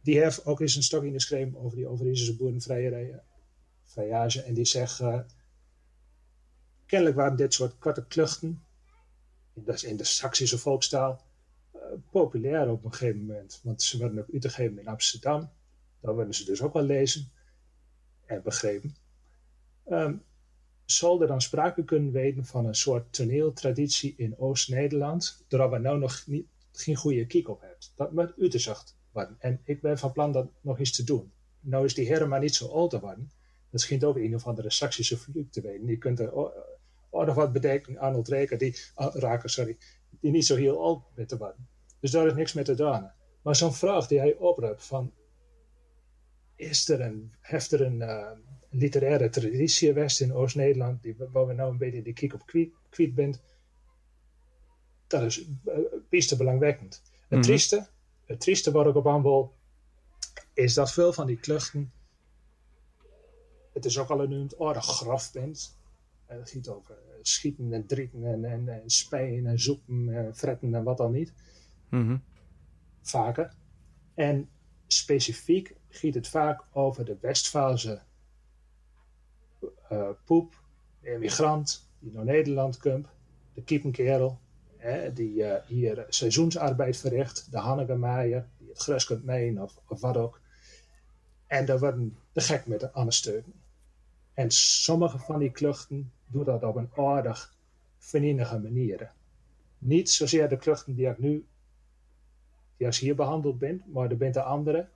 S2: die heeft ook eens een stukje geschreven over die Overijsselse boerenvrijage. En die zegt, kennelijk waren dit soort korte kluchten, in de Saksische volkstaal, populair op een gegeven moment. Want ze werden ook uitgegeven in Amsterdam. Daar werden ze dus ook wel lezen en begrepen. Zal er dan sprake kunnen weten van een soort toneeltraditie in Oost-Nederland, waar we nou nog geen goede kijk op hebben? Dat moet uitgezocht worden. En ik ben van plan dat nog eens te doen. Nou is die Herma niet zo oud te worden. Dat schijnt ook een of andere Saksische vloek te weten. Die kunt er nog wat bedenken, Arnold Raker, die niet zo heel oud bent te worden. Dus daar is niks mee te doen. Maar zo'n vraag die hij oproept van, heeft er een literaire traditie geweest in Oost-Nederland, waar we nou een beetje de kijk op kwijt bent, dat is best belangwekkend.
S1: Mm-hmm.
S2: Het trieste waar ik op aan wil, is dat veel van die kluchten, het is ook al genoemd, de graf bent. Het gaat over schieten en drieten en spijen en zoeken, fretten en wat dan niet.
S1: Mm-hmm.
S2: Vaker. En specifiek gaat het vaak over de Westfaalse poep, de emigrant die naar Nederland komt, de kiepenkerel, die hier seizoensarbeid verricht, de Hannegemaier, die het gras kunt maaien of wat ook. En daar worden de gek met aan de steunen. En sommige van die kluchten doen dat op een aardig venijnige manier. Niet zozeer de kluchten die ik nu, die als hier behandeld ben, maar er bent de andere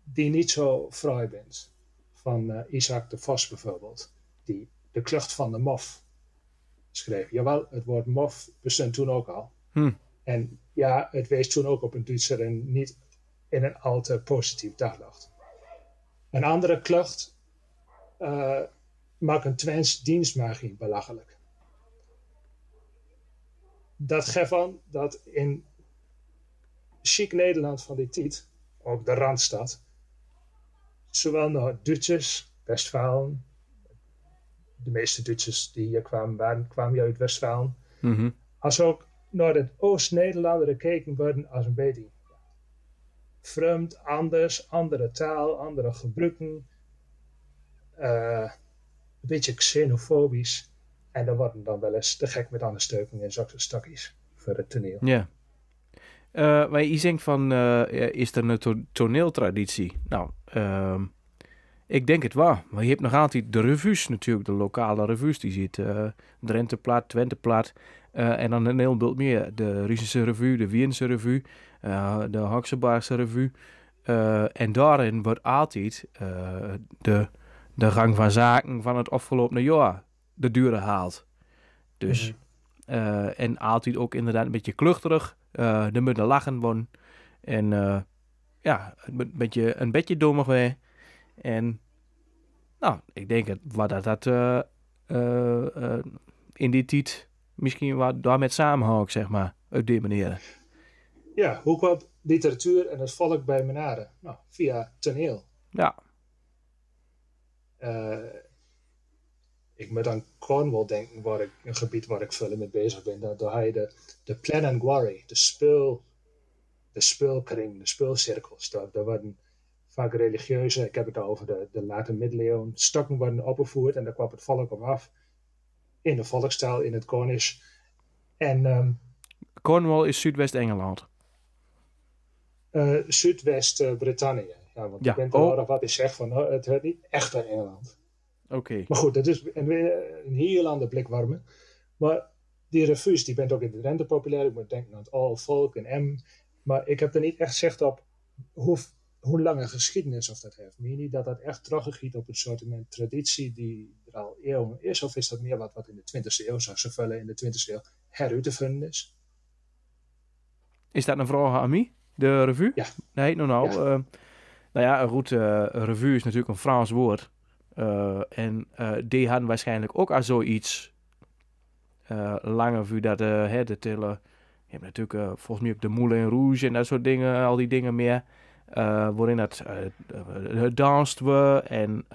S2: die niet zo vrij bent. Van Isaac de Vos bijvoorbeeld, die de klucht van de mof schreef. Jawel, het woord mof bestond toen ook al. En ja, het wees toen ook op een Duitser en niet in een al te positief daglicht. Een andere klucht maakt een Twents dienstmagie belachelijk. Dat geeft aan dat in chic Nederland van die tijd, ook de Randstad, zowel naar Duitsers, Westfalen, de meeste Duitsers die hier kwamen uit Westfalen,
S1: Mm-hmm.
S2: als ook naar het Oost-Nederlander gekeken worden als een beetje vreemd, anders, andere taal, andere gebruiken, een beetje xenofobisch. En dan worden dan wel eens te gek met andere stukken en zulke stukjes voor het toneel.
S1: Ja. Maar je denkt van, is er een toneeltraditie? Nou, ik denk het wel. Maar je hebt nog altijd de revues natuurlijk, de lokale revues. Die ziet Drenthe-plat, Twente-plat. En dan een heel beeld meer. De Riesische revue, de Wiense revue, de Haksebaarse revue. En daarin wordt altijd de gang van zaken van het afgelopen jaar de dure haalt. Dus, en altijd ook inderdaad een beetje kluchterig. Er moeten lachen worden. En ja, een beetje dommig weer. En nou, ik denk dat in die tijd misschien wat daarmee samenhangt, zeg maar, op die manier.
S2: Ja, hoe kwam literatuur en het volk bij elkaar? Nou, via toneel.
S1: Ja.
S2: Ik moet aan Cornwall denken, een gebied waar ik veel mee bezig ben. Daar heb je de Plan and Quarry, de speelkring, de speelcirkels. Daar worden vaak religieuze, ik heb het over de late middeleeuwen, stokken worden opgevoerd en daar kwam het volk op af. In de volkstaal, in het Cornish. En
S1: Cornwall is Zuidwest-Engeland.
S2: Zuidwest-Brittannië. Ja, want
S1: Ja.
S2: ik ben toch nog wat ik zeg van, het hoort niet echt bij Engeland.
S1: Oké.
S2: Maar goed, dat is een heel ander blik warmen. Maar die revues, die bent ook in de Drenthe populair. Ik moet denken aan het Al Volk en M. Maar ik heb er niet echt zicht op hoe lange geschiedenis of dat heeft. Meen je niet dat dat echt teruggegiet op een soort traditie die er al eeuwen is? Of is dat meer wat in de 20e eeuw, zoals zoveel in de 20e eeuw, heruit te vinden is?
S1: Is dat een vraag aan mij? De revue?
S2: Ja.
S1: Nee, nou.
S2: Ja.
S1: Nou ja, goed, revue is natuurlijk een Frans woord. En die hadden waarschijnlijk ook al zoiets langer vu dat de tille. Je hebt natuurlijk volgens mij ook de Moulin Rouge en dat soort dingen, al die dingen meer. Waarin het danst we en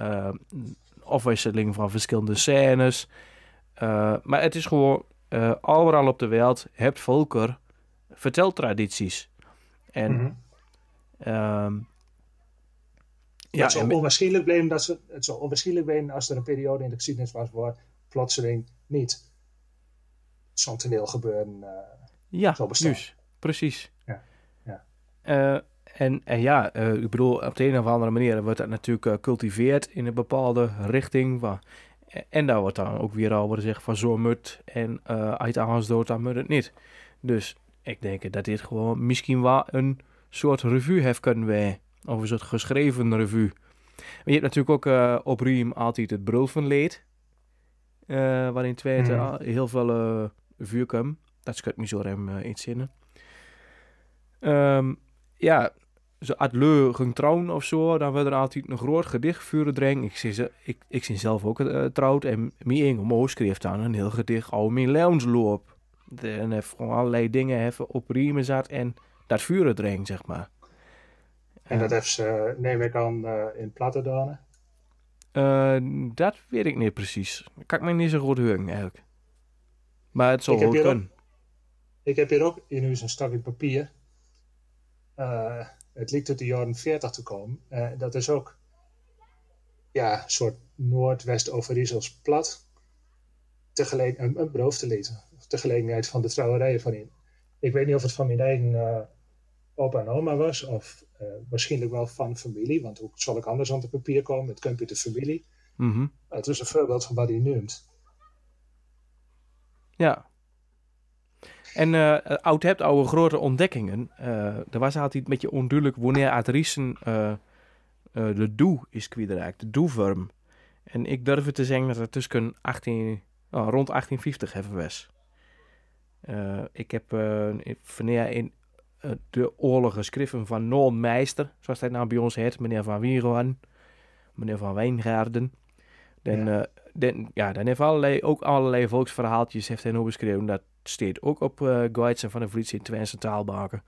S1: afwisseling van verschillende scènes. Maar het is gewoon overal op de wereld hebt volker verteltradities. En
S2: ja, het zal onwaarschijnlijk blijven als er een periode in de geschiedenis was waar plotseling niet zo'n toneel gebeuren zal bestaan.
S1: Dus, precies.
S2: Ja.
S1: En ja, ik bedoel, op de een of andere manier wordt dat natuurlijk gecultiveerd in een bepaalde richting. En daar wordt dan ook weer al gezegd van zo moet en uit Hans dood dan moet het niet. Dus ik denk dat dit gewoon misschien wel een soort revue heeft kunnen wij. Of een soort geschreven revue. Maar je hebt natuurlijk ook op Riem altijd het Brulvenleed. Waarin heel veel vuur kwam. Dat schudt me zo iets zinnen. Ja, zo uit leu ging trouwen of zo, dan werd er altijd een groot gedicht vuren dreng. Ik zie zelf ook trouwd en mijn Inge Moos schreef dan een heel gedicht over mijn levensloop. En heeft gewoon allerlei dingen even op riemen zat en dat vuren dreng, zeg maar.
S2: En dat heeft ze, neem ik aan, in Plattedanen?
S1: Dat weet ik niet precies. Kan ik me niet zo goed horen eigenlijk. Maar het zal wel kunnen.
S2: Ik heb hier ook in huis een stukje papier. Het lijkt uit de jaren 40 te komen. Dat is ook een soort Noordwest-Overijssels plat. Een broofdelied. Ter gelegenheid van de trouwerijen van in. Ik weet niet of het van mijn eigen opa en oma was. Of waarschijnlijk wel van familie. Want hoe zal ik anders aan het papier komen? Het komt uit de familie.
S1: Mm-hmm.
S2: Het is een voorbeeld van wat hij noemt.
S1: Ja. En oud hebt oude grote ontdekkingen. Er was altijd een beetje onduidelijk wanneer uit Riesen de doe is kwijtraakt, de doevorm. En ik durf te zeggen dat het tussen rond 1850 even was. Ik heb wanneer in de oorlog geschreven van Noon Meister, zoals hij nou bij ons heet, meneer Van Wierenhoorn, meneer Van Wijngaarden. Dan heeft allerlei volksverhaaltjes heeft hij nog beschreven. Dat staat ook op Guides van de Vlietse Twentse taalbaken.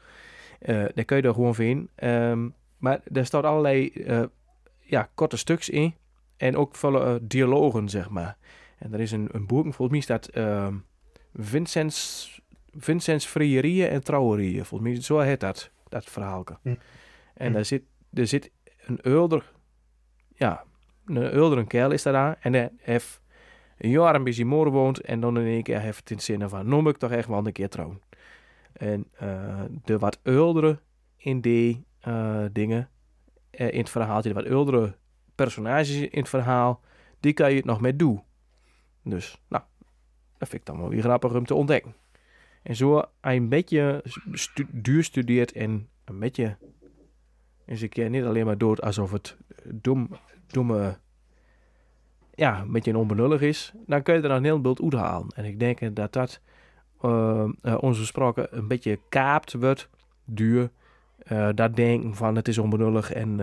S1: Daar kun je er gewoon vinden. Maar daar staat allerlei korte stuks in. En ook volle dialogen, zeg maar. En er is een boek, volgens mij staat Vincents Vincents Vrieërieën en Trouwerieën. Volgens mij zo heet dat verhaalke. En daar zit een oudere kerel is daar aan. En hij heeft een jaar een beetje moor woont. En dan in één keer heeft het in zin van, noem ik toch echt wel een keer trouwen. En de wat oudere in die dingen, in het verhaaltje, de wat oudere personages in het verhaal, die kan je het nog mee doen. Dus, nou, dat vind ik dan wel weer grappig om te ontdekken. En zo een beetje duur studeert en een beetje eens een keer niet alleen maar dood alsof het domme, ja, een beetje onbenullig is, dan kun je er nog een heel beeld uithalen. En ik denk dat onze sprake een beetje kaapt wordt, duur. Dat denken van het is onbenullig en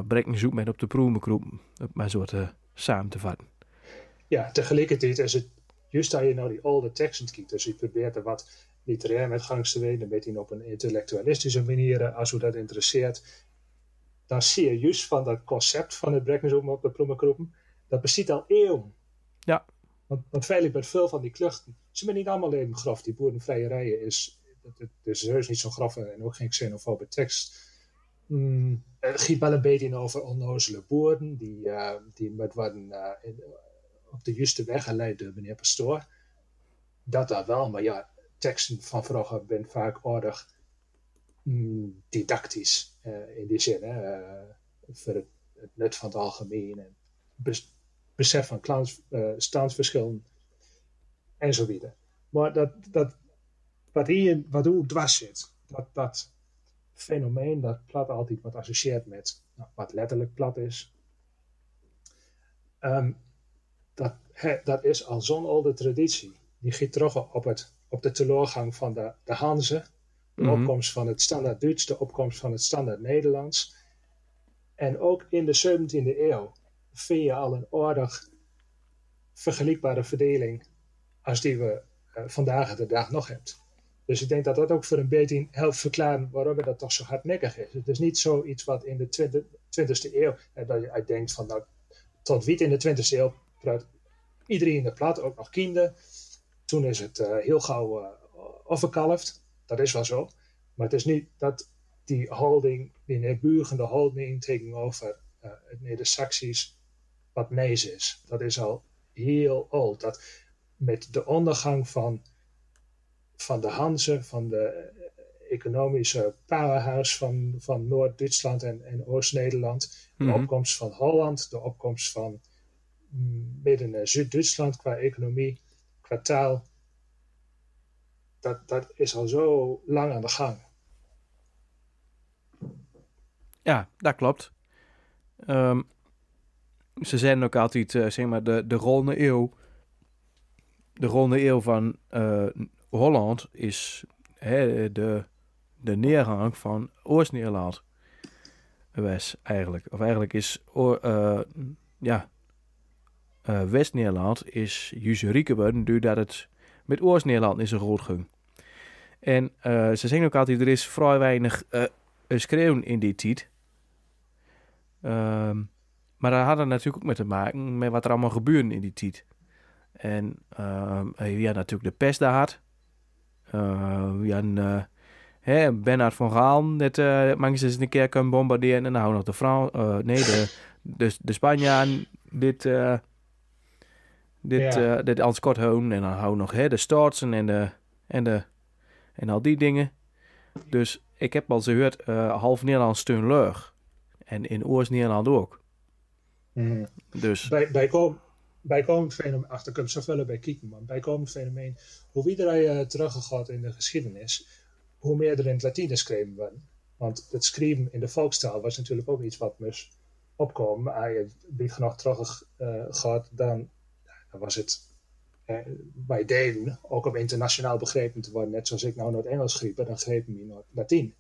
S1: breng een zoek met op de proemenkroep, maar zo samen te vatten.
S2: Ja, tegelijkertijd is het, juist als je nou die oude teksten kijkt, dus je probeert er wat literair met gangs te weten, een beetje op een intellectualistische manier, als u dat interesseert, dan zie je juist van dat concept van het brekkenzoeken op de proemenkroepen, dat bestaat al eeuwen.
S1: Ja.
S2: Want feitelijk met veel van die kluchten, ze zijn niet allemaal even grof. Die boerenvrijerijen is heus niet zo grof en ook geen xenofobe tekst. Het gaat wel een beetje over onnozele boeren die met worden op de juiste weg geleid door meneer Pastoor. Dat wel, maar ja, teksten van vroeger zijn vaak aardig didactisch in die zin. Voor het nut van het algemeen en besef van staansverschillen en zo verder. Maar wat hier dwars zit, dat fenomeen dat plat altijd wat associeert met wat letterlijk plat is, dat is al zo'n oude traditie. Die gaat terug op de teleurgang van de Hanze, de opkomst van het standaard Duits, de opkomst van het standaard Nederlands. En ook in de 17e eeuw vind je al een aardig vergelijkbare verdeling als die we vandaag de dag nog hebben. Dus ik denk dat dat ook voor een beetje helpt verklaren waarom dat toch zo hardnekkig is. Het is niet zoiets wat in de 20e eeuw, dat je denkt van nou, tot wie in de 20e eeuw praat iedereen in de plat, ook nog kinderen. Toen is het heel gauw overkalfd. Dat is wel zo. Maar het is niet dat die houding, die neerbuigende houding tegenover het Neder-Saxisch wat nees is. Dat is al heel oud. Dat met de ondergang van de Hanze, van de economische powerhouse van Noord-Duitsland en Oost-Nederland, de opkomst van Holland, de opkomst van Midden- en Zuid-Duitsland qua economie, qua taal, dat is al zo lang aan de gang.
S1: Ja, dat klopt. Ze zijn ook altijd, zeg maar, de rollende eeuw. De rollende eeuw van Holland is de neergang van Oost-Nederland. Eigenlijk. Of eigenlijk is West-Nederland is juist rieker geworden doordat het met Oost-Nederland niet zo goed ging. En ze zeggen ook altijd, er is vrij weinig schreeuwen in die tijd. Maar dat had er natuurlijk ook mee te maken met wat er allemaal gebeurde in die tijd. En ja, natuurlijk de pest daar. Bernhard van Gaal, dat manches eens een keer kunnen bombarderen. En dan hou nog de Spanjaarden dit als kort houden. En dan hou nog de Stoortsen en al die dingen. Dus ik heb al gehoord, half Nederland steun leug. En in Oost-Nederland ook. Dus
S2: bijkomend fenomeen, achter ik hem zoveel bij kijken, maar bijkomend fenomeen, hoe wie er teruggegaan in de geschiedenis, hoe meer er in het Latijn geschreven werden. Want het schrijven in de volkstaal was natuurlijk ook iets wat moest opkomen. Als je niet genoeg teruggaat, dan was het bij delen ook om internationaal begrepen te worden. Net zoals ik nou naar het Engels schreef, dan grepen we naar het Latijn.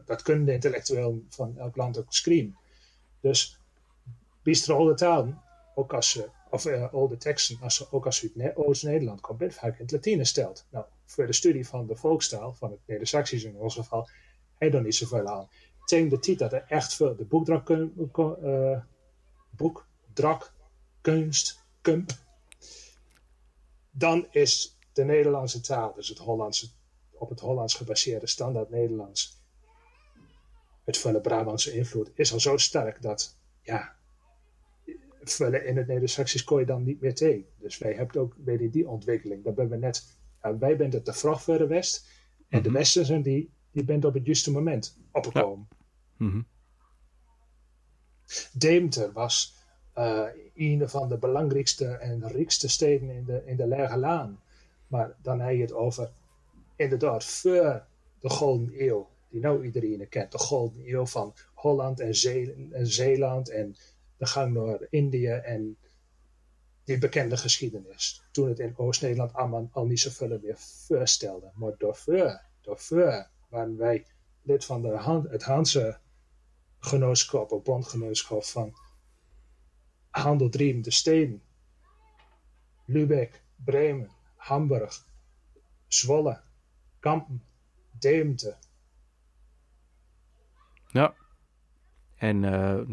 S2: Dat kunnen de intellectuelen van elk land ook schrijven. Dus bijster oude talen, ook als ze, of oude teksten, ook als ze uit Oost-Nederland komt, ben vaak in het Latijn stelt. Nou, voor de studie van de volkstaal, van het Neder-Saxisch in ons geval, hij dan niet zoveel aan. Tegen de tijd dat er echt veel de boekdrak, kunst, kump, dan is de Nederlandse taal, dus op het Hollands gebaseerde standaard Nederlands, het volle Brabantse invloed is al zo sterk dat, ja, vullen in het Neder-Saxisch kon je dan niet meer tegen. Dus wij hebben ook weer die ontwikkeling. Dat hebben we net, wij bent het te vroeg voor de West, en de Westersen die bent op het juiste moment opgekomen.
S1: Ja.
S2: Deventer was een van de belangrijkste en rijkste steden in de Lage Laan. Maar dan heb je het over, inderdaad, voor de Golden Eeuw, die nou iedereen kent. De Golden Eeuw van Holland en Zeeland en de gang naar Indië en die bekende geschiedenis. Toen het in Oost-Nederland allemaal al niet zoveel meer voorstelde. Maar daarvoor waren wij lid van het Hanse genootschap of bondgenootschap van handeldrijvende steden. Lübeck, Bremen, Hamburg, Zwolle, Kampen, Deventer.
S1: Ja. En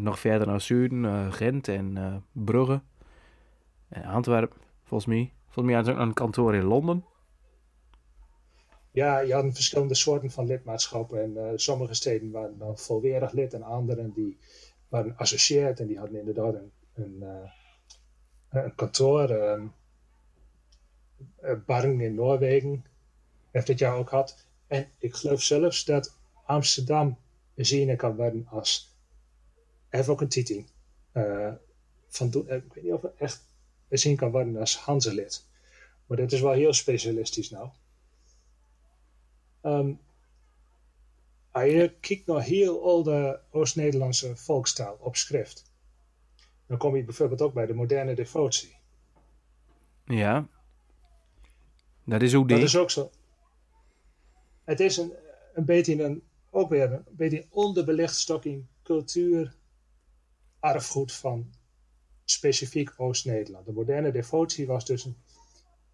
S1: nog verder naar zuiden, Gent en Brugge. En Antwerpen, volgens mij. Volgens mij hadden ze ook een kantoor in Londen.
S2: Ja, je had verschillende soorten van lidmaatschappen. En sommige steden waren dan volwaardig lid en anderen die waren associeerd. En die hadden inderdaad een kantoor. Bargen in Noorwegen heeft dit jaar ook gehad. En ik geloof zelfs dat Amsterdam gezien kan worden als... heeft ook een titel. Ik weet niet of het echt gezien kan worden als Hanselid. Maar dat is wel heel specialistisch nou. Als je kijkt naar heel oude Oost-Nederlandse volkstaal op schrift, dan kom je bijvoorbeeld ook bij de moderne devotie.
S1: Ja. Dat is ook
S2: Dat is ook zo. Het is een beetje een onderbelicht stukje cultuur, erfgoed van specifiek Oost-Nederland. De moderne devotie was dus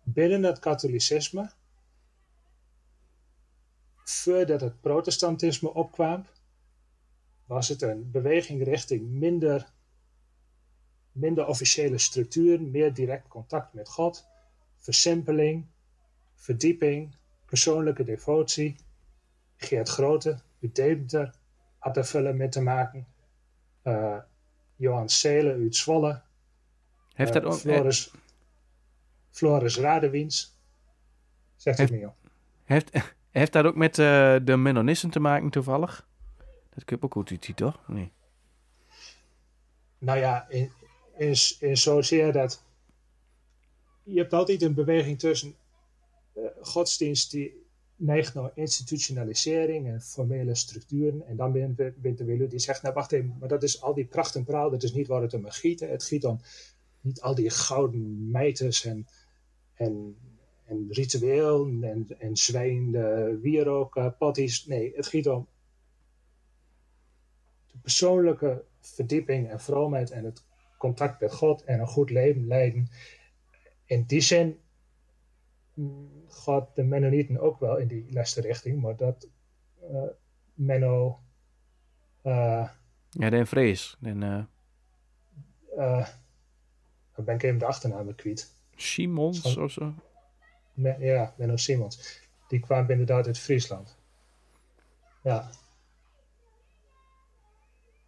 S2: binnen het katholicisme, voordat het protestantisme opkwam, was het een beweging richting minder officiële structuur, meer direct contact met God, versimpeling, verdieping, persoonlijke devotie. Geert Grote, uit Deventer, had er veel mee te maken. Johan Seelen uit Zwolle.
S1: Heeft dat ook...
S2: Floris Radewiens. Zegt het niet op.
S1: Heeft dat ook met de Mennonissen te maken toevallig? Dat kun je ook goed zien, toch? Nee.
S2: Nou ja, in zozeer dat... Je hebt altijd een beweging tussen godsdienst die neigt naar institutionalisering en formele structuren. En dan bent de Willu die zegt, nou wacht even, maar dat is al die pracht en praal, dat is niet waar het om giet. Het giet om niet al die gouden mijtes en ritueel en zwijnende wierook potties. Nee, het giet om de persoonlijke verdieping en vroomheid en het contact met God en een goed leven leiden. In die zin gaat de Mennonieten ook wel in die laatste richting, maar dat Menno...
S1: ja, den Vrees.
S2: Dan ben ik even de achternaam kwijt.
S1: Simons of zo?
S2: Ja, Menno Simons. Die kwam inderdaad uit Friesland. Ja.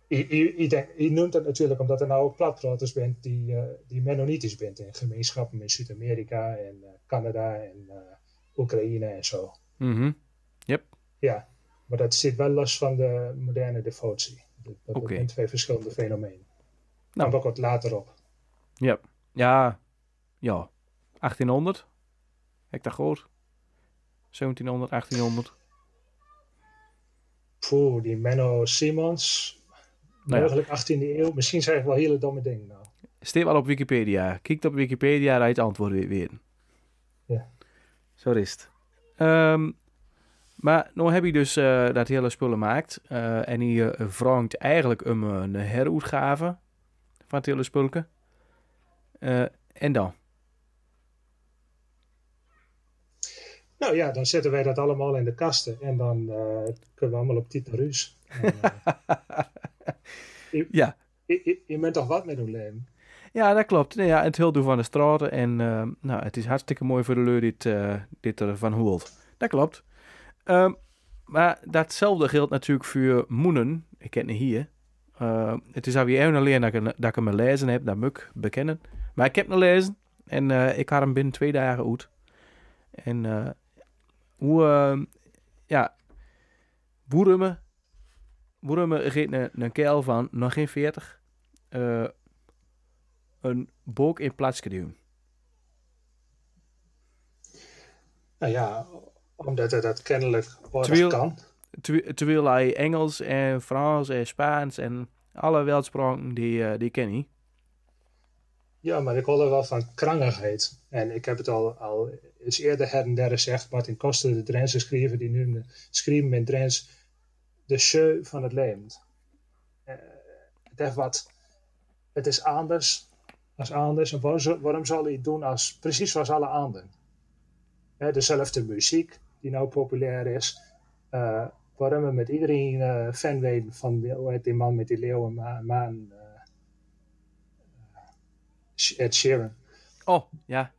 S2: Je noemt het natuurlijk omdat er nou ook platpraters bent die Mennonitisch bent in gemeenschappen in Zuid-Amerika en Canada en Oekraïne en zo.
S1: Yep.
S2: Ja, maar dat zit wel los van de moderne devotie. Dat zijn twee verschillende fenomenen. Nou. Daar ook wat later op.
S1: Yep. Ja. 1800. Heb ik dat gehoord? 1700, 1800.
S2: Poeh, die Menno Simons... Mogelijk 18e eeuw. Misschien zijn het wel hele domme dingen nou.
S1: Steek wel op Wikipedia. Kijk op Wikipedia, daar je het antwoord weer.
S2: Ja.
S1: Zo is het. Maar nu heb je dus dat hele spullen gemaakt. En je vraagt eigenlijk om een heruitgave van het hele spulke. En dan?
S2: Nou ja, dan zetten wij dat allemaal in de kasten. En dan kunnen we allemaal op Tiet naar huis.
S1: Ja.
S2: Je bent toch wat met doen leven?
S1: Ja, dat klopt. Nee, ja, het heel doen van de straten. En nou, het is hartstikke mooi voor de leur dit ervan hoort. Dat klopt. Maar datzelfde geldt natuurlijk voor moenen. Ik ken het hier. Het is alweer even alleen dat ik hem lezen heb. Dat moet ik bekennen. Maar ik heb hem lezen. En ik had hem binnen 2 dagen uit. En ja, Boerumme geeft een kerel van nog geen 40 een boek in plaats doen.
S2: Nou ja, omdat hij dat kennelijk aardig kan.
S1: Terwijl hij Engels en Frans en Spaans en alle weldspraken die ken hij.
S2: Ja, maar ik hoor er wel van krangigheid. En ik heb het al eens eerder her en der gezegd. Martin Koster, de Drentse schrijver, die nu schreef in Drents de show van het leven. Het is anders als anders. En waarom zal hij het doen precies zoals alle anderen? Dezelfde muziek die nou populair is. Waarom we met iedereen fan weten van hoe heet die man met die leeuwenmaan. Ed Sheeran.
S1: Oh, ja.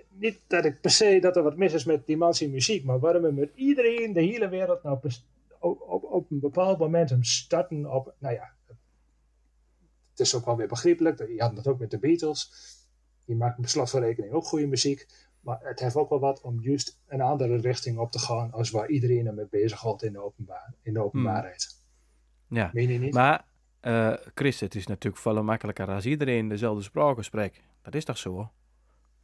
S2: Niet dat ik per se dat er wat mis is met die man's muziek, maar waarom we met iedereen, de hele wereld, nou op een bepaald momentum starten op, nou ja, het is ook wel weer begrijpelijk, je had dat ook met de Beatles, die maken beslag van rekening ook goede muziek, maar het heeft ook wel wat om juist een andere richting op te gaan als waar iedereen ermee bezig houdt in de openbaarheid.
S1: Ja,
S2: meen je niet?
S1: Maar Chris, het is natuurlijk veel makkelijker als iedereen dezelfde spraak spreekt. Dat is toch zo?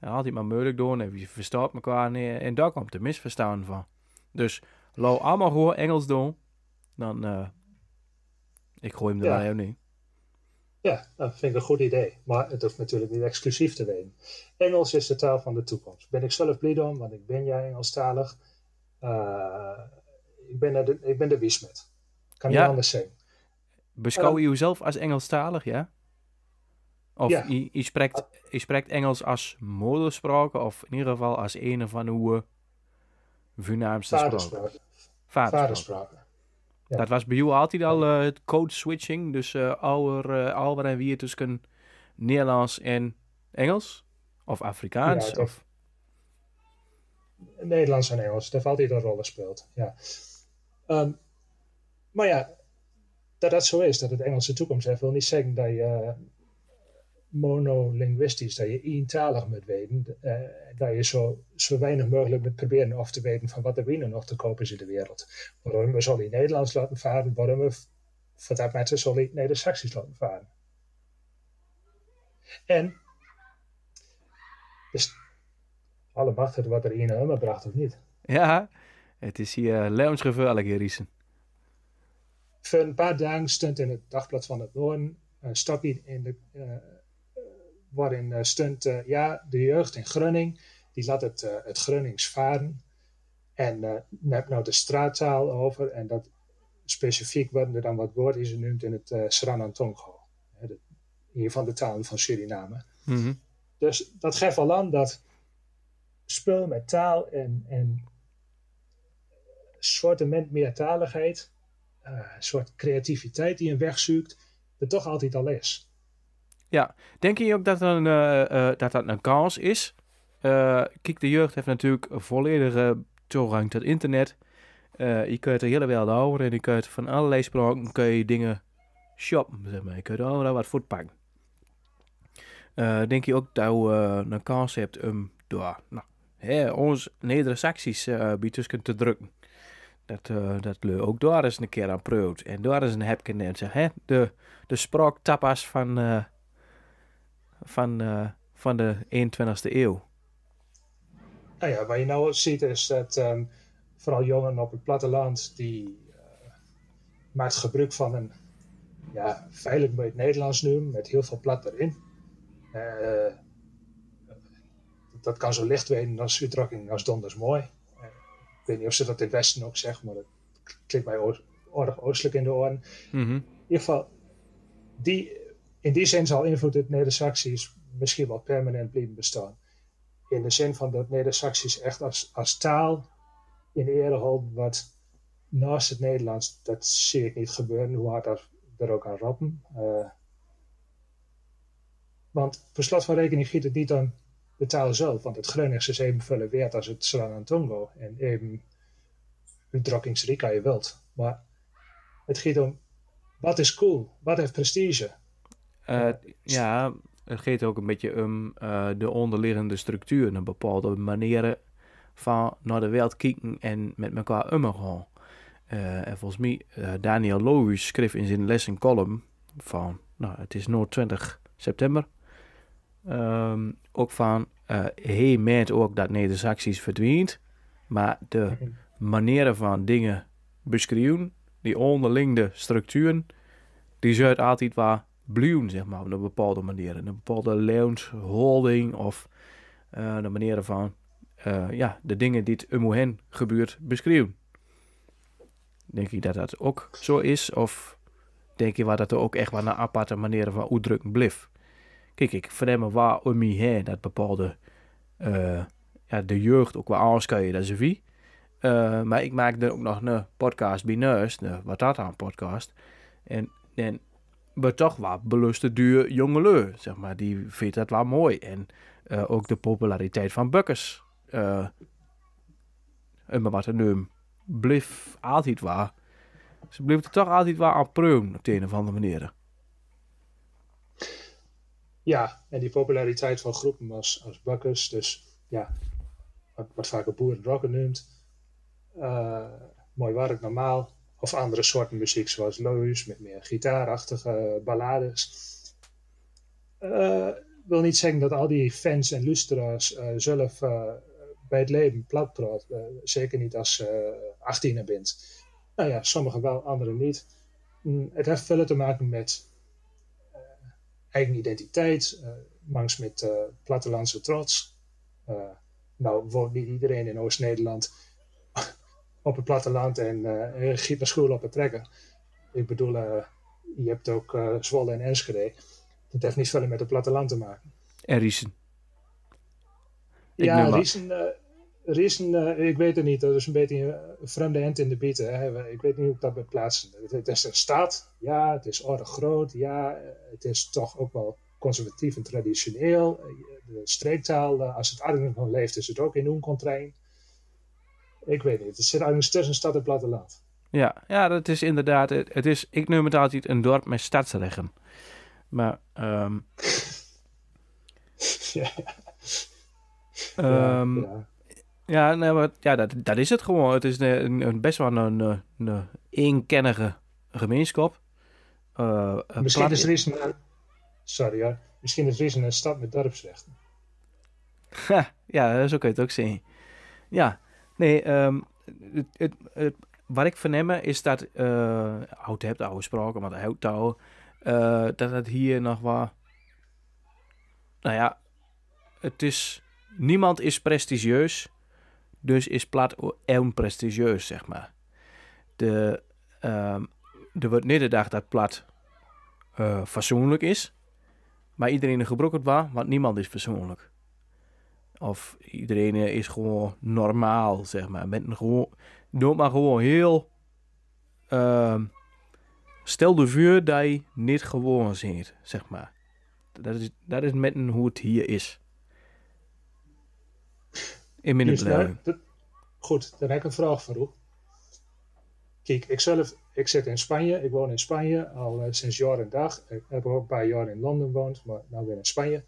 S1: Ja, altijd maar moeilijk doen en je verstaat elkaar niet. En daar komt de misverstaan van. Dus laat allemaal gewoon Engels doen. Dan, ik gooi hem er wel even niet.
S2: Ja, dat vind ik een goed idee. Maar het hoeft natuurlijk niet exclusief te zijn. Engels is de taal van de toekomst. Ben ik zelf blij om, want ik ben ja Engelstalig. Ik ben de wiesmet. Kan niet anders zijn.
S1: Beschouw je jezelf als Engelstalig, ja? Of
S2: ja.
S1: je spreekt Engels als moederspraak, of in ieder geval als een van uw voornaamste spraken?
S2: Vaderspraken.
S1: Ja. Dat was bij jou altijd al het code switching, dus Alwer en wie tussen Nederlands en Engels? Of Afrikaans?
S2: Ja, Nederlands en Engels, dat heeft altijd een rol gespeeld. Ja. Maar ja, dat zo is, dat het Engels de toekomst heeft, wil niet zeggen dat je monolinguïstisch, dat je eentalig moet weten, dat je zo weinig mogelijk moet proberen af te weten van wat er binnen nog te kopen is in de wereld. Waarom we zullen in Nederlands laten varen, waarom we voor dat matter zullen in Neder-Saxisch laten varen. En dus alle machten wat er in hem bracht of niet.
S1: Ja, het is hier levensgevaarlijk hier, Riesen.
S2: Voor een paar dagen stond in het Dagblad van het Noorden een stapje waarin stond, de jeugd in Grunning, die laat het Grunnings varen. En neemt nou de straattaal over. En dat specifiek worden er dan wat woorden die ze noemt in het Sranantongo. Een van de talen van Suriname.
S1: Mm-hmm.
S2: Dus dat geeft al aan dat spul met taal en soortement meertaligheid, een soort creativiteit die een weg zoekt, er toch altijd al is.
S1: Ja, denk je ook dat dat een kans is? Kijk, de jeugd heeft natuurlijk volledige toegang tot internet. Je kunt de hele wereld over en je kunt van allerlei spraken kun je dingen shoppen, zeg maar. Je kunt overal wat voetpakken. Denk je ook dat je een kans hebt om door ons Neder-Saxisch tussen te drukken? Dat le ook daar eens een keer aan proeft. En daar is een hepken en zeg, de spraaktapas van de 21ste eeuw.
S2: Nou ja, wat je nou ziet is dat vooral jongeren op het platteland die maakt gebruik van een veilig bij het Nederlands nu, met heel veel plat erin. Dat kan zo licht weten als uitdrukking als donders mooi. Ik weet niet of ze dat in het Westen ook zeggen, maar dat klinkt mij aardig oostelijk in de oren.
S1: Mm-hmm.
S2: In ieder geval, in die zin zal invloed het Neder-Saxisch misschien wel permanent blijven bestaan. In de zin van dat Neder-Saxisch echt als taal in ere houden, wat naast het Nederlands, dat zie ik niet gebeuren, hoe hard er ook aan roepen. Want per slot van rekening giet het niet aan de taal zelf, want het Gronings is even veel waard als het Sranantongo en even uitdrukkingsrijk je wilt. Maar het gaat om wat is cool, wat heeft prestige.
S1: Ja, het gaat ook een beetje om de onderliggende structuur, een bepaalde manieren van naar de wereld kijken en met elkaar omgaan. En volgens mij, Daniel Lohuis schreef in zijn les een column van, het is nu 20 september, ook van, hij meent ook dat Neder-Saxisch verdwijnt, maar de manieren van dingen beschrijven, die onderliggende structuren, die zijn altijd wel blijven, zeg maar, op een bepaalde manier. Een bepaalde levenshouding of de manieren van, de dingen die het om hen gebeurt beschrijven. Denk je dat dat ook zo is? Of denk je dat er ook echt wel een aparte manieren van uitdrukken blijft? Kijk, ik verneem waar om me heen dat bepaalde de jeugd ook wel aanschuiven, dat is wie. Maar ik maak er ook nog een podcast bij Neus, wat dat aan podcast. En we toch wel beluste duur jongelui, zeg maar, die vindt dat wel mooi. En ook de populariteit van Bukkers. En wat er nu bleef altijd waar. Ze bleef er toch altijd waar aan proeven op de een of andere manier.
S2: Ja, en die populariteit van groepen als Bukkers, dus ja, wat vaak een boerenrocken noemt. Mooi werk normaal. Of andere soorten muziek zoals Lohuis met meer gitaarachtige ballades. Wil niet zeggen dat al die fans en luisteraars zelf bij het leven plat praten. Zeker niet als 18 bent. Nou ja, sommigen wel, anderen niet. Het heeft veel te maken met eigen identiteit. Mangs met plattelandse trots. Nou woont niet iedereen in Oost-Nederland op het platteland en giet naar school op het trekken. Ik bedoel, je hebt ook Zwolle en Enschede. Dat heeft niet veel met het platteland te maken.
S1: En Riesen.
S2: Riesen, ik weet het niet. Dat is een beetje een vreemde end in de bieten. Ik weet niet hoe ik dat moet plaatsen. Het is een stad. Ja, het is aardig groot. Ja, het is toch ook wel conservatief en traditioneel. De streektaal, als het aardig van leeft, is het ook in Oenkontrein. Ik weet niet. Het zit eigenlijk tussen stad en platteland.
S1: Ja, dat is inderdaad. Ik noem het altijd een dorp met stadsrechten. Maar dat is het gewoon. Het is best wel een eenkennige gemeenschap.
S2: Misschien is Riesen misschien is Riesen een stad met dorpsrechten.
S1: Ja, zo kun je het ook zien. Ja, nee, wat ik verneem is dat, oud hebt oude spraken, maar de houtouw, dat het hier nog wel, nou ja, niemand is prestigieus, dus is plat onprestigieus, zeg maar. Er wordt niet gedacht dat plat fatsoenlijk is, maar iedereen gebruikt het wel, want niemand is fatsoenlijk. Of iedereen is gewoon normaal, zeg maar. Doe maar gewoon heel. Stel de vuur dat je niet gewoon ziet, zeg maar. Dat is met hoe het hier is. In mijn beleving.
S2: Goed, dan heb ik een vraag voor u. Kijk, ik zit in Spanje. Ik woon in Spanje al sinds jaar en dag. Ik heb ook een paar jaar in Londen gewoond, maar nu weer in Spanje.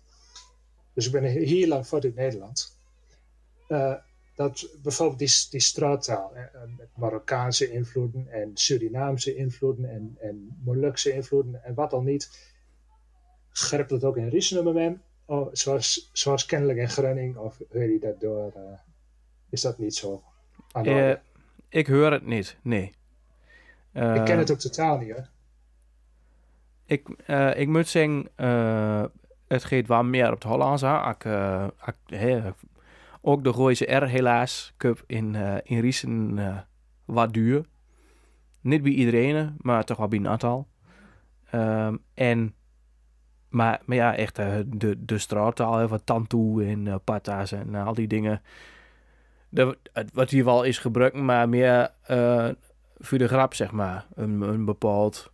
S2: Dus ik ben heel lang voort in Nederland. Dat bijvoorbeeld die straattaal, met Marokkaanse invloeden en Surinaamse invloeden en Molukse invloeden en wat dan niet, grijpt het ook in Riesen moment, zoals kennelijk in Groningen, of hoor je dat door, is dat niet zo?
S1: Ik hoor het niet, nee.
S2: Ik ken het ook totaal niet, hoor.
S1: Ik moet zeggen, het gaat wel meer op het Hollands aan. Ook de Gooise R helaas, cup in Riesen wat duur. Niet bij iedereen, maar toch wel bij een aantal. Maar ja, echt de straattaal van Tantoe en Pata's en al die dingen. Wat hier wel is gebruikt, maar meer voor de grap, zeg maar. Een bepaald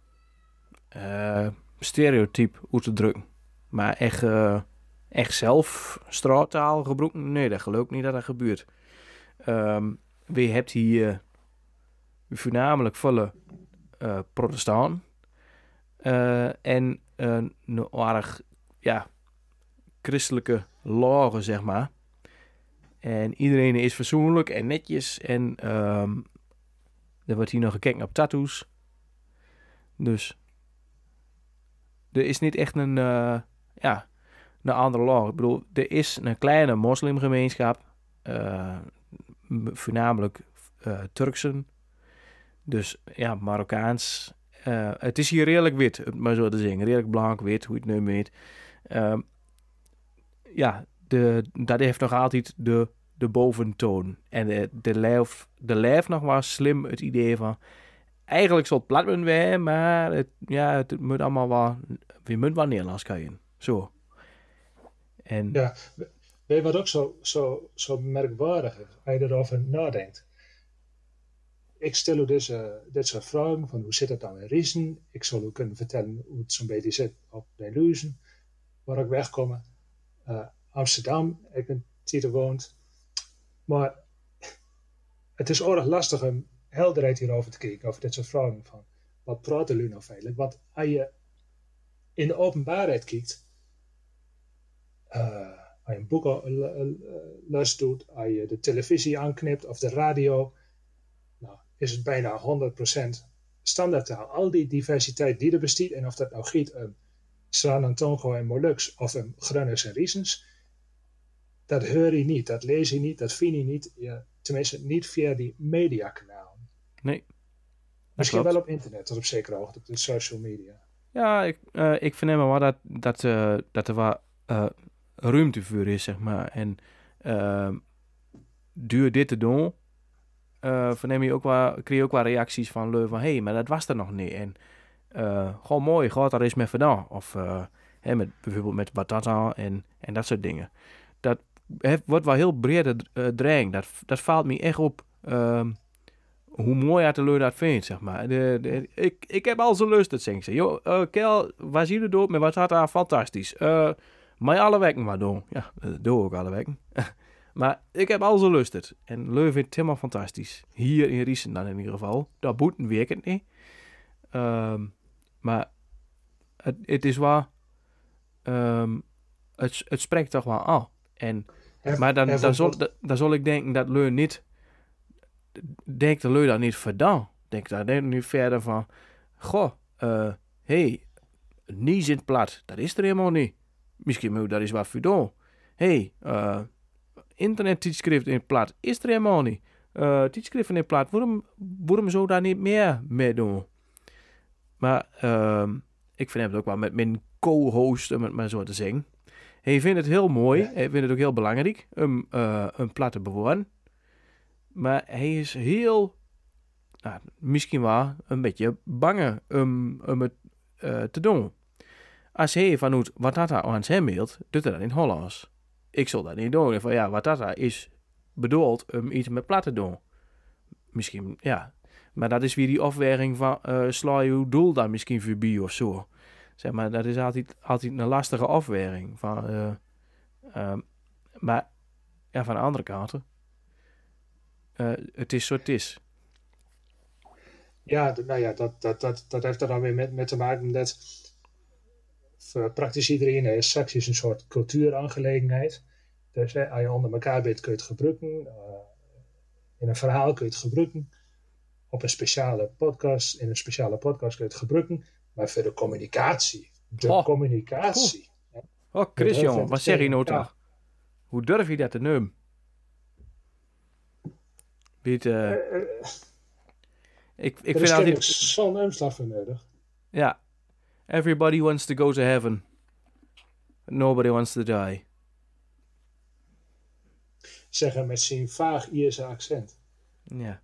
S1: stereotype uit te drukken. Maar echt zelf straattaal gebruiken, nee, dat geloof ik niet dat dat gebeurt. We hebt hier voornamelijk volle protestanten. En een aardig, christelijke lagen, zeg maar. En iedereen is fatsoenlijk en netjes. En er wordt hier nog gekeken op tattoos. Dus er is niet echt een andere laag. Ik bedoel, er is een kleine moslimgemeenschap. Voornamelijk Turksen. Dus ja, Marokkaans. Het is hier redelijk wit, om het maar zo te zeggen. Redelijk blank, wit, hoe je het nu weet. Dat heeft nog altijd de boventoon. En de lijf nog wel slim het idee van... Eigenlijk zal het plat moeten zijn, maar het moet allemaal wel... We moeten wel Nederlands kunnen. Zo. En...
S2: Ja, weet je wat ook zo merkwaardig is? Als je erover nadenkt. Ik stel u dit soort vragen, van hoe zit het dan in Riesen? Ik zal u kunnen vertellen hoe het zo'n beetje zit op de Luizen, waar ik wegkom. Amsterdam, ik een titel woont. Maar het is erg lastig om helderheid hierover te kijken, over dit soort vragen van, wat praten jullie nou feitelijk? Want als je in de openbaarheid kijkt, als je een boek doet, als je de televisie aanknipt of de radio, nou, is het bijna 100% standaardtaal. Al die diversiteit die er bestaat, en of dat nou giet Sran en Tongo en Molux of Grunners en Riesens, dat hoor je niet, dat lees je niet, dat vind je niet, tenminste niet via die mediakanalen.
S1: Nee.
S2: Misschien wel op internet, tot op zekere hoogte, op de social media.
S1: Ja, ik verneem wel dat er wat ruimte voor is, zeg maar. En duur dit te doen, verneem je ook wel, kreeg je ook wel reacties van hé, maar dat was er nog niet. En gewoon mooi, gaat er eens met vandaan. Of bijvoorbeeld met batata en dat soort dingen. Dat wordt wel heel breed dreiging. Dat valt me echt op hoe mooi uit de leur dat vindt, zeg maar. Ik heb al zo lust, dat zegt ze. Joh, Kel, waar zie je door met batata? Fantastisch. Maar alle weken maar doen. Ja, dat doe ik ook alle weken. Maar ik heb al zo lust het. En Leu vindt het helemaal fantastisch. Hier in Riesen dan in ieder geval. Dat boeten werkt het niet. Maar het is wel... het spreekt toch wel aan. Maar dan zal ik denken dat Leu niet... Denkt de Leu dan niet verdaan. Denkt daar nu verder van... Goh, niet in het plat. Dat is er helemaal niet. Misschien moet dat is wat voor doen. Internettijdschrift in het plat is er helemaal niet. Tijdschriften in het plat, waarom zou daar niet meer mee doen? Maar ik vind het ook wel met mijn co-host, om het maar zo te zeggen. Hij vindt het heel mooi. Ja. Hij vindt het ook heel belangrijk om een plat te bewaren. Maar hij is heel, misschien wel een beetje bang om het te doen. Als hij vanuit wat dat aan hem mailt, doet hij dat in Hollands. Ik zal dat niet doen. Van wat dat is bedoeld om iets met plat te doen. Misschien, ja. Maar dat is weer die afweging van sla je doel dan misschien voorbij of zo. Zeg maar, dat is altijd een lastige afweging. Maar ja, van de andere kant, het is zoals het is.
S2: Ja, dat heeft er dan weer met te maken dat voor praktisch iedereen is seks is een soort cultuuraangelegenheid. Dus als je onder elkaar bent kun je het gebruiken. In een verhaal kun je het gebruiken. Op een speciale podcast, in een speciale podcast kun je het gebruiken. Maar voor de communicatie.
S1: Oh, Chris, jongen, wat zeg je nou toch? Ja. Hoe durf je dat te nemen? Ik vind altijd...
S2: zo'n omslag voor nodig.
S1: Ja. Everybody wants to go to heaven. Nobody wants to die.
S2: Zeggen met zijn vaag Ierse accent.
S1: Ja.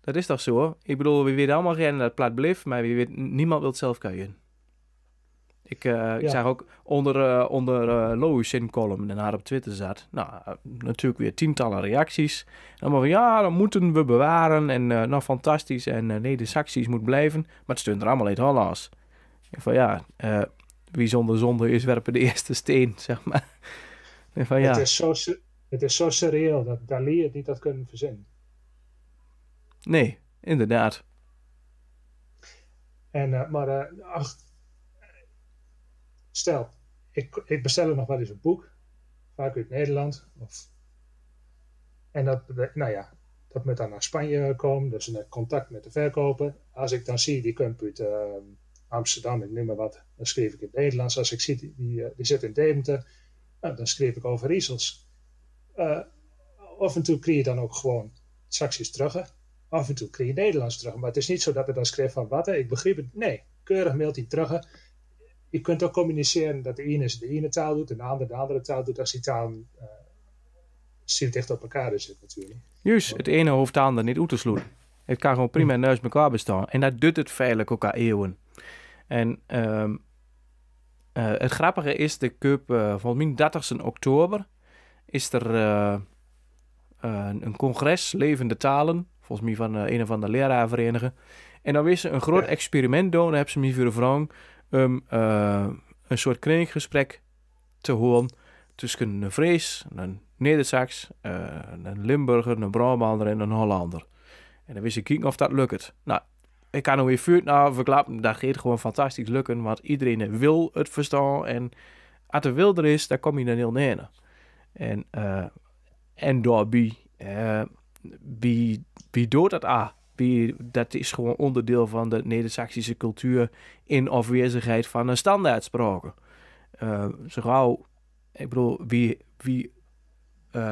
S1: Dat is toch zo, hoor? Ik bedoel, we weten allemaal rennen dat het plat bleef, maar niemand wil het zelf kunnen. Ik zag ook onder Lois in column en haar op Twitter zat. Nou, natuurlijk weer tientallen reacties. En allemaal van, ja, dat moeten we bewaren. En nou, fantastisch. En nee, de Saxies moet blijven. Maar het stond er allemaal in het Hollands. En van, wie zonder zonde is, werpen de eerste steen, zeg maar. En van, ja.
S2: Het is zo surreal dat Dalí het niet had kunnen verzinnen.
S1: Nee, inderdaad.
S2: En, stel, ik bestel er nog wel eens een boek, vaak uit Nederland. En dat moet dan naar Spanje komen, dus in contact met de verkoper. Als ik dan zie, die komt uit Amsterdam, ik neem maar wat, dan schreef ik in het Nederlands. Als ik zie, die zit in Deventer, dan schreef ik over Riesels. Af en toe krijg je dan ook gewoon sancties terug. Af en toe krijg je Nederlands terug. Maar het is niet zo dat ik dan schreef van wat, ik begreep het. Nee, keurig mailt hij terug. Je kunt ook communiceren dat de ene taal doet en de andere taal doet, als die taal zeer dicht op elkaar zit natuurlijk.
S1: Juist, het ene hoeft het andere niet uit te sluiten. Het kan gewoon prima naast elkaar bestaan. En dat doet het feitelijk ook al eeuwen. En het grappige is, de cup, volgens mij 30 oktober, is er een congres Levende Talen, volgens mij van een van de leraarverenigingen. En dan wist ze een groot experiment doen. Dan hebben ze me voor de vraag om een soort kringgesprek te horen tussen een Fries, een Neder-Sax, een Limburger, een Brabander en een Hollander. En dan wist ik kijken of dat lukt. Nou, ik kan er weer vuur naar verklappen. Dat gaat gewoon fantastisch lukken, want iedereen wil het verstaan. En als er wil er is, dan kom je dan heel neer. En daarbij, wie doet dat dat is gewoon onderdeel van de Neder-Saxische cultuur in afwezigheid van een standaardspraak. Zo gauw, ik bedoel, wie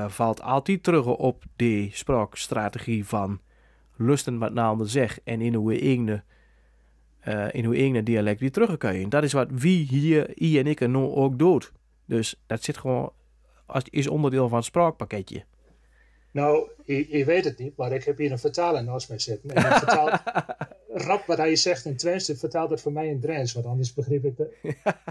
S1: valt altijd terug op die spraakstrategie van lusten wat naar ander zeg en in hoe eigen dialect weer terugkijken. Dat is wat wie hier, I en ik, en nou ook doet. Dus dat zit gewoon, is onderdeel van het spraakpakketje.
S2: Nou, je weet het niet, maar ik heb hier een vertaler naast mij zitten. En vertaalt rap wat hij zegt in Twents, vertaalt het voor mij in Drents, want anders begreep ik er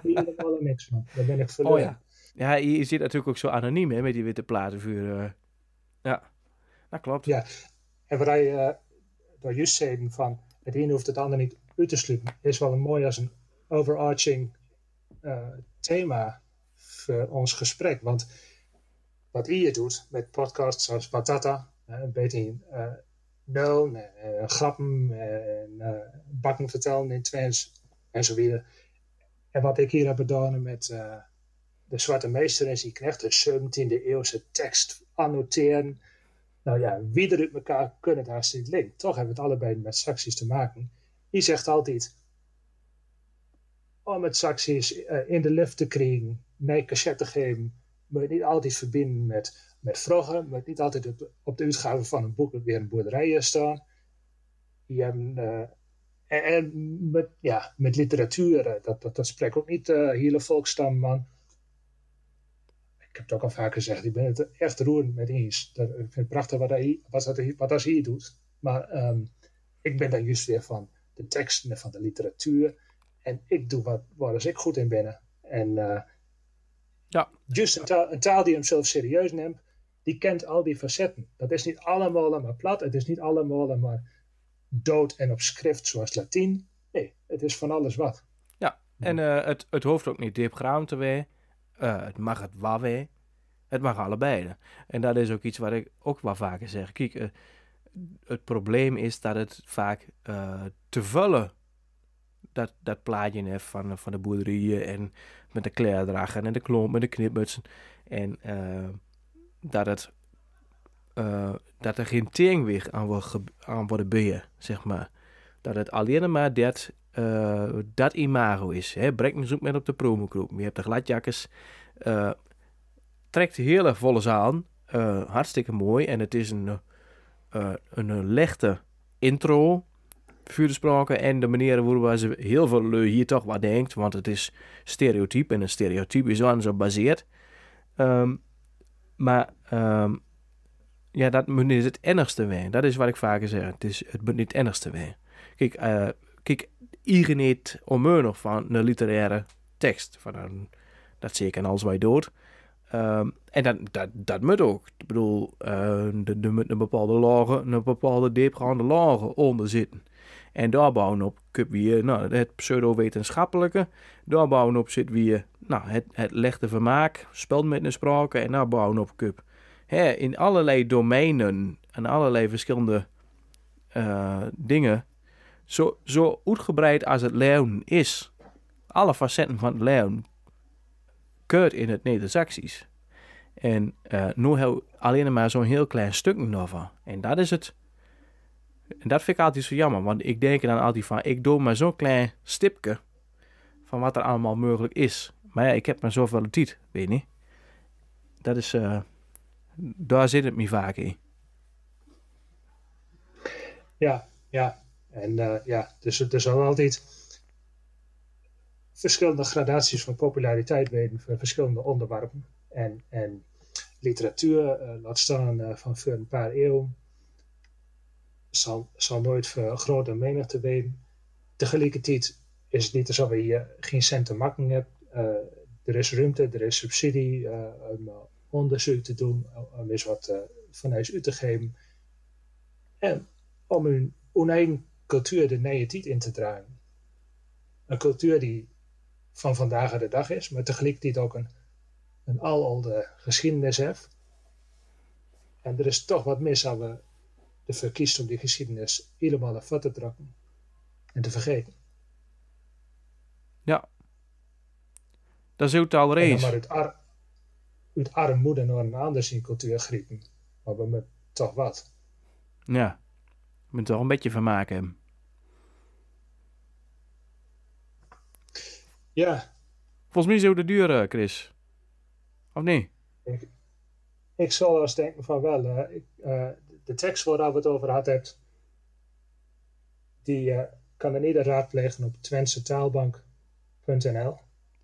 S2: helemaal niks van. Dan ben ik verloren.
S1: Oh ja. Ja, je zit natuurlijk ook zo anoniem, hè, met die witte platenvuur. Ja, dat klopt.
S2: Ja, en wat hij door juist zei van het een hoeft het ander niet uit te sluiten, is wel een mooi als een overarching thema voor ons gesprek. Want wat je doet met podcasts zoals Batata, een beetje nul, grappen, bakken vertellen in Twents en zo weer. En wat ik hier heb gedaan met de Zwarte Meester en zijn knecht, de 17e eeuwse tekst annoteren. Nou ja, wie er uit elkaar kunnen het haast niet linken. Toch hebben we het allebei met sancties te maken. Die zegt altijd, om het sancties in de lift te krijgen, nee, cachet te geven, moet je niet altijd verbinden met vragen, moet niet altijd op de uitgave van een boek weer een boerderij staan. Je hebt, en met literatuur, dat spreekt ook niet hele volksstam, man. Ik heb het ook al vaker gezegd, ik ben het echt roerend met eens. Ik vind het prachtig wat hij hier doet. Maar ik ben dan juist weer van de teksten en van de literatuur. En ik doe waar ik goed in ben. En juist een taal die hem zelf serieus neemt, die kent al die facetten. Dat is niet allemaal maar plat, het is niet allemaal maar dood en op schrift zoals Latijn. Nee, het is van alles wat.
S1: Ja, en het hoeft ook niet diepgraam te zijn. Het mag het wel weer. Het mag allebei. En dat is ook iets wat ik ook wel vaker zeg. Kijk, het probleem is dat het vaak te vullen dat plaatje heeft van de boerderijen en met de kleerdragen en de klomp en de knipmutsen. En dat er geen tegenwicht aan wordt bijen, zeg maar. Dat het alleen maar dat imago is. Breng me zoek met op de promokroep. Je hebt de gladjakkers. Trekt hele volle aan. Hartstikke mooi. En het is een lichte intro. Vuurspraken. En de manier waarop ze heel veel hier toch wat denkt. Want het is stereotyp. En een stereotype is aan zo gebaseerd. Dat moet niet het enigste zijn. Dat is wat ik vaker zeg. Het moet niet het enigste zijn. Kijk, iedereen niet onmeunig van een literaire tekst. Dat zie ik en alles wat je doet. En dat moet ook. Ik bedoel, er moet een bepaalde lagen, een bepaalde diepgaande lagen onder zitten. En daar bouwen op kun je het pseudo-wetenschappelijke. Daar bouwen op zit weer het lichte vermaak, spel met een sprake. En daar bouwen op cup. In allerlei domeinen en allerlei verschillende dingen. Zo uitgebreid als het leven is. Alle facetten van het leven keurt in het Neder-Saxisch. En nu heb ik alleen maar zo'n heel klein stukje daarvan. En dat is het. En dat vind ik altijd zo jammer. Want ik denk er dan altijd van, ik doe maar zo'n klein stipje van wat er allemaal mogelijk is. Maar ja, ik heb maar zoveel tijd, weet je niet. Dat is, daar zit het me vaak in.
S2: Ja. En dus er zal altijd verschillende gradaties van populariteit weten voor verschillende onderwerpen. En literatuur, laat staan van voor een paar eeuwen, zal nooit voor grote menigte weten. Tegelijkertijd is het niet alsof je hier geen cent te maken hebt. Er is ruimte, er is subsidie om onderzoek te doen, om eens wat van huis uit te geven. En om hun eigen cultuur de nieuwe tijd in te dragen. Een cultuur die van vandaag de dag is, maar tegelijkertijd ook een aloude geschiedenis heeft. En er is toch wat mis als we ervoor kiezen om die geschiedenis helemaal naar voren te trekken en te vergeten.
S1: Ja. Dat is ook al reeds.
S2: En dan maar uit armoede naar een andere cultuur griepen. Maar we moeten toch wat.
S1: Ja. Je moet er toch een beetje van maken hebben.
S2: Ja.
S1: Volgens mij is het de duur, Chris. Of niet?
S2: Ik zal wel eens denken van wel. De tekst waar we het over had hebt, die kan er ieder raadplegen op twensetaalbank.nl.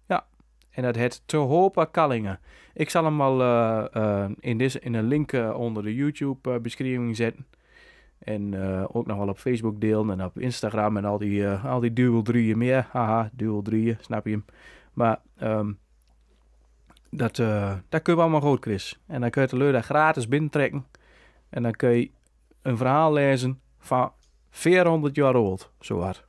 S1: Ja, en dat heet Te Hopen Kallingen. Ik zal hem wel in een link onder de YouTube-beschrijving zetten. En ook nog wel op Facebook delen en op Instagram en al die dubbel drieën meer. Haha, dubbel drieën, snap je hem. Maar dat kun je allemaal goed, Chris. En dan kun je de leur daar gratis binnentrekken. En dan kun je een verhaal lezen van 400 jaar oud, zo hard.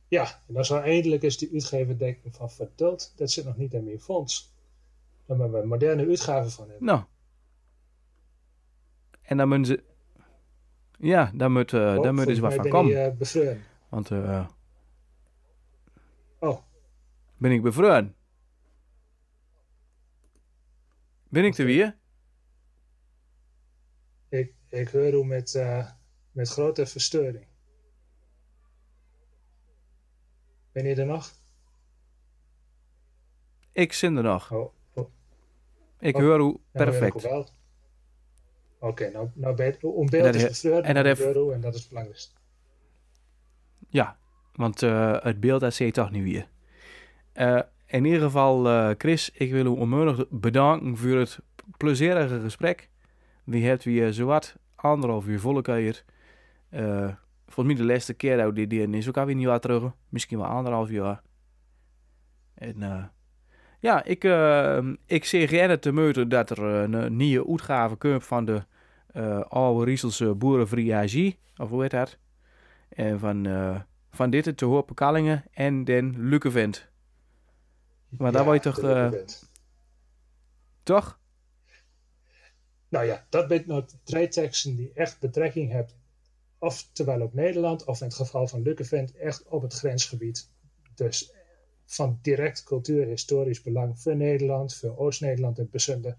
S2: Ja, en dan zou eindelijk eens die uitgever denken van verteld, dat zit nog niet in mijn fonds. Daar hebben we een moderne uitgave van hebben.
S1: Nou. En dan moeten ze... Ja, daar moet eens wat van komen. Want... Ben ik bevroren? Ben ik er weer?
S2: Ik hoor u met grote verstoring. Ben je er nog?
S1: Ik zit er nog. Ik hoor u perfect.
S2: Oké, nou ben je onbeeld is bevroren en dat is het belangrijkste.
S1: Ja, want het beeld dat zie je toch niet weer. In ieder geval, Chris, ik wil u onmiddellijk bedanken voor het plezierige gesprek. We hebben weer zowat 1,5 uur volle keer. Volgens mij de laatste keer dat we dit is ook alweer niet wat terug. Misschien wel 1,5 jaar. En ik zie gerne te moeten dat er een nieuwe uitgave komt van de oude Rieselse Boerenvrije AG. Of hoe heet dat? En van dit te Hopen Kallingen en den Lukevent. Maar daar word je toch... toch?
S2: Nou ja, dat zijn nou 3 teksten die echt betrekking hebben. Oftewel op Nederland, of in het geval van Lukevent echt op het grensgebied. Dus van direct cultuur-historisch belang voor Nederland, voor Oost-Nederland en bijzonder.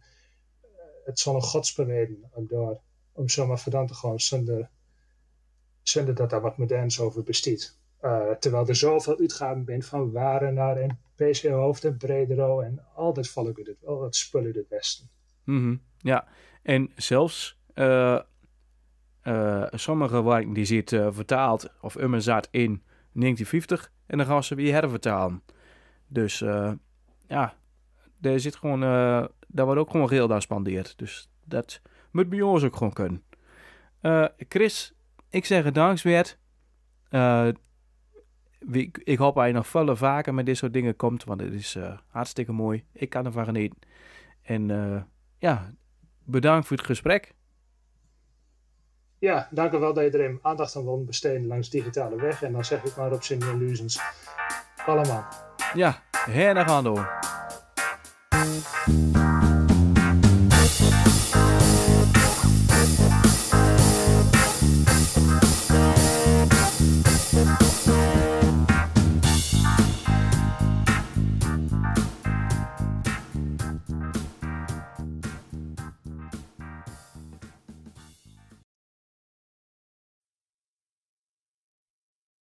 S2: Het zal een godsbeweden om zomaar verdampt te gaan zonder dat daar wat moderns over bestaat. Terwijl er zoveel uitgaven zijn van Warenaar en PC Hoofd en Bredero en al dat spullen uit het Westen.
S1: Mm-hmm. Ja, en zelfs sommige werken die zit vertaald of zat in 1950 en dan gaan ze weer hervertalen. Dus daar zit gewoon, daar wordt ook gewoon geld aan spandeerd. Dus dat moet bij ons ook gewoon kunnen. Chris, ik zeg het dankzij. Ik hoop dat je nog veel vaker met dit soort dingen komt, want het is hartstikke mooi. Ik kan ervan genieten. En bedankt voor het gesprek.
S2: Ja, dank u wel dat je er even aandacht aan wilt besteden langs digitale weg. En dan zeg ik maar op zijn illusions. Allemaal.
S1: Ja, her naar gaan doen.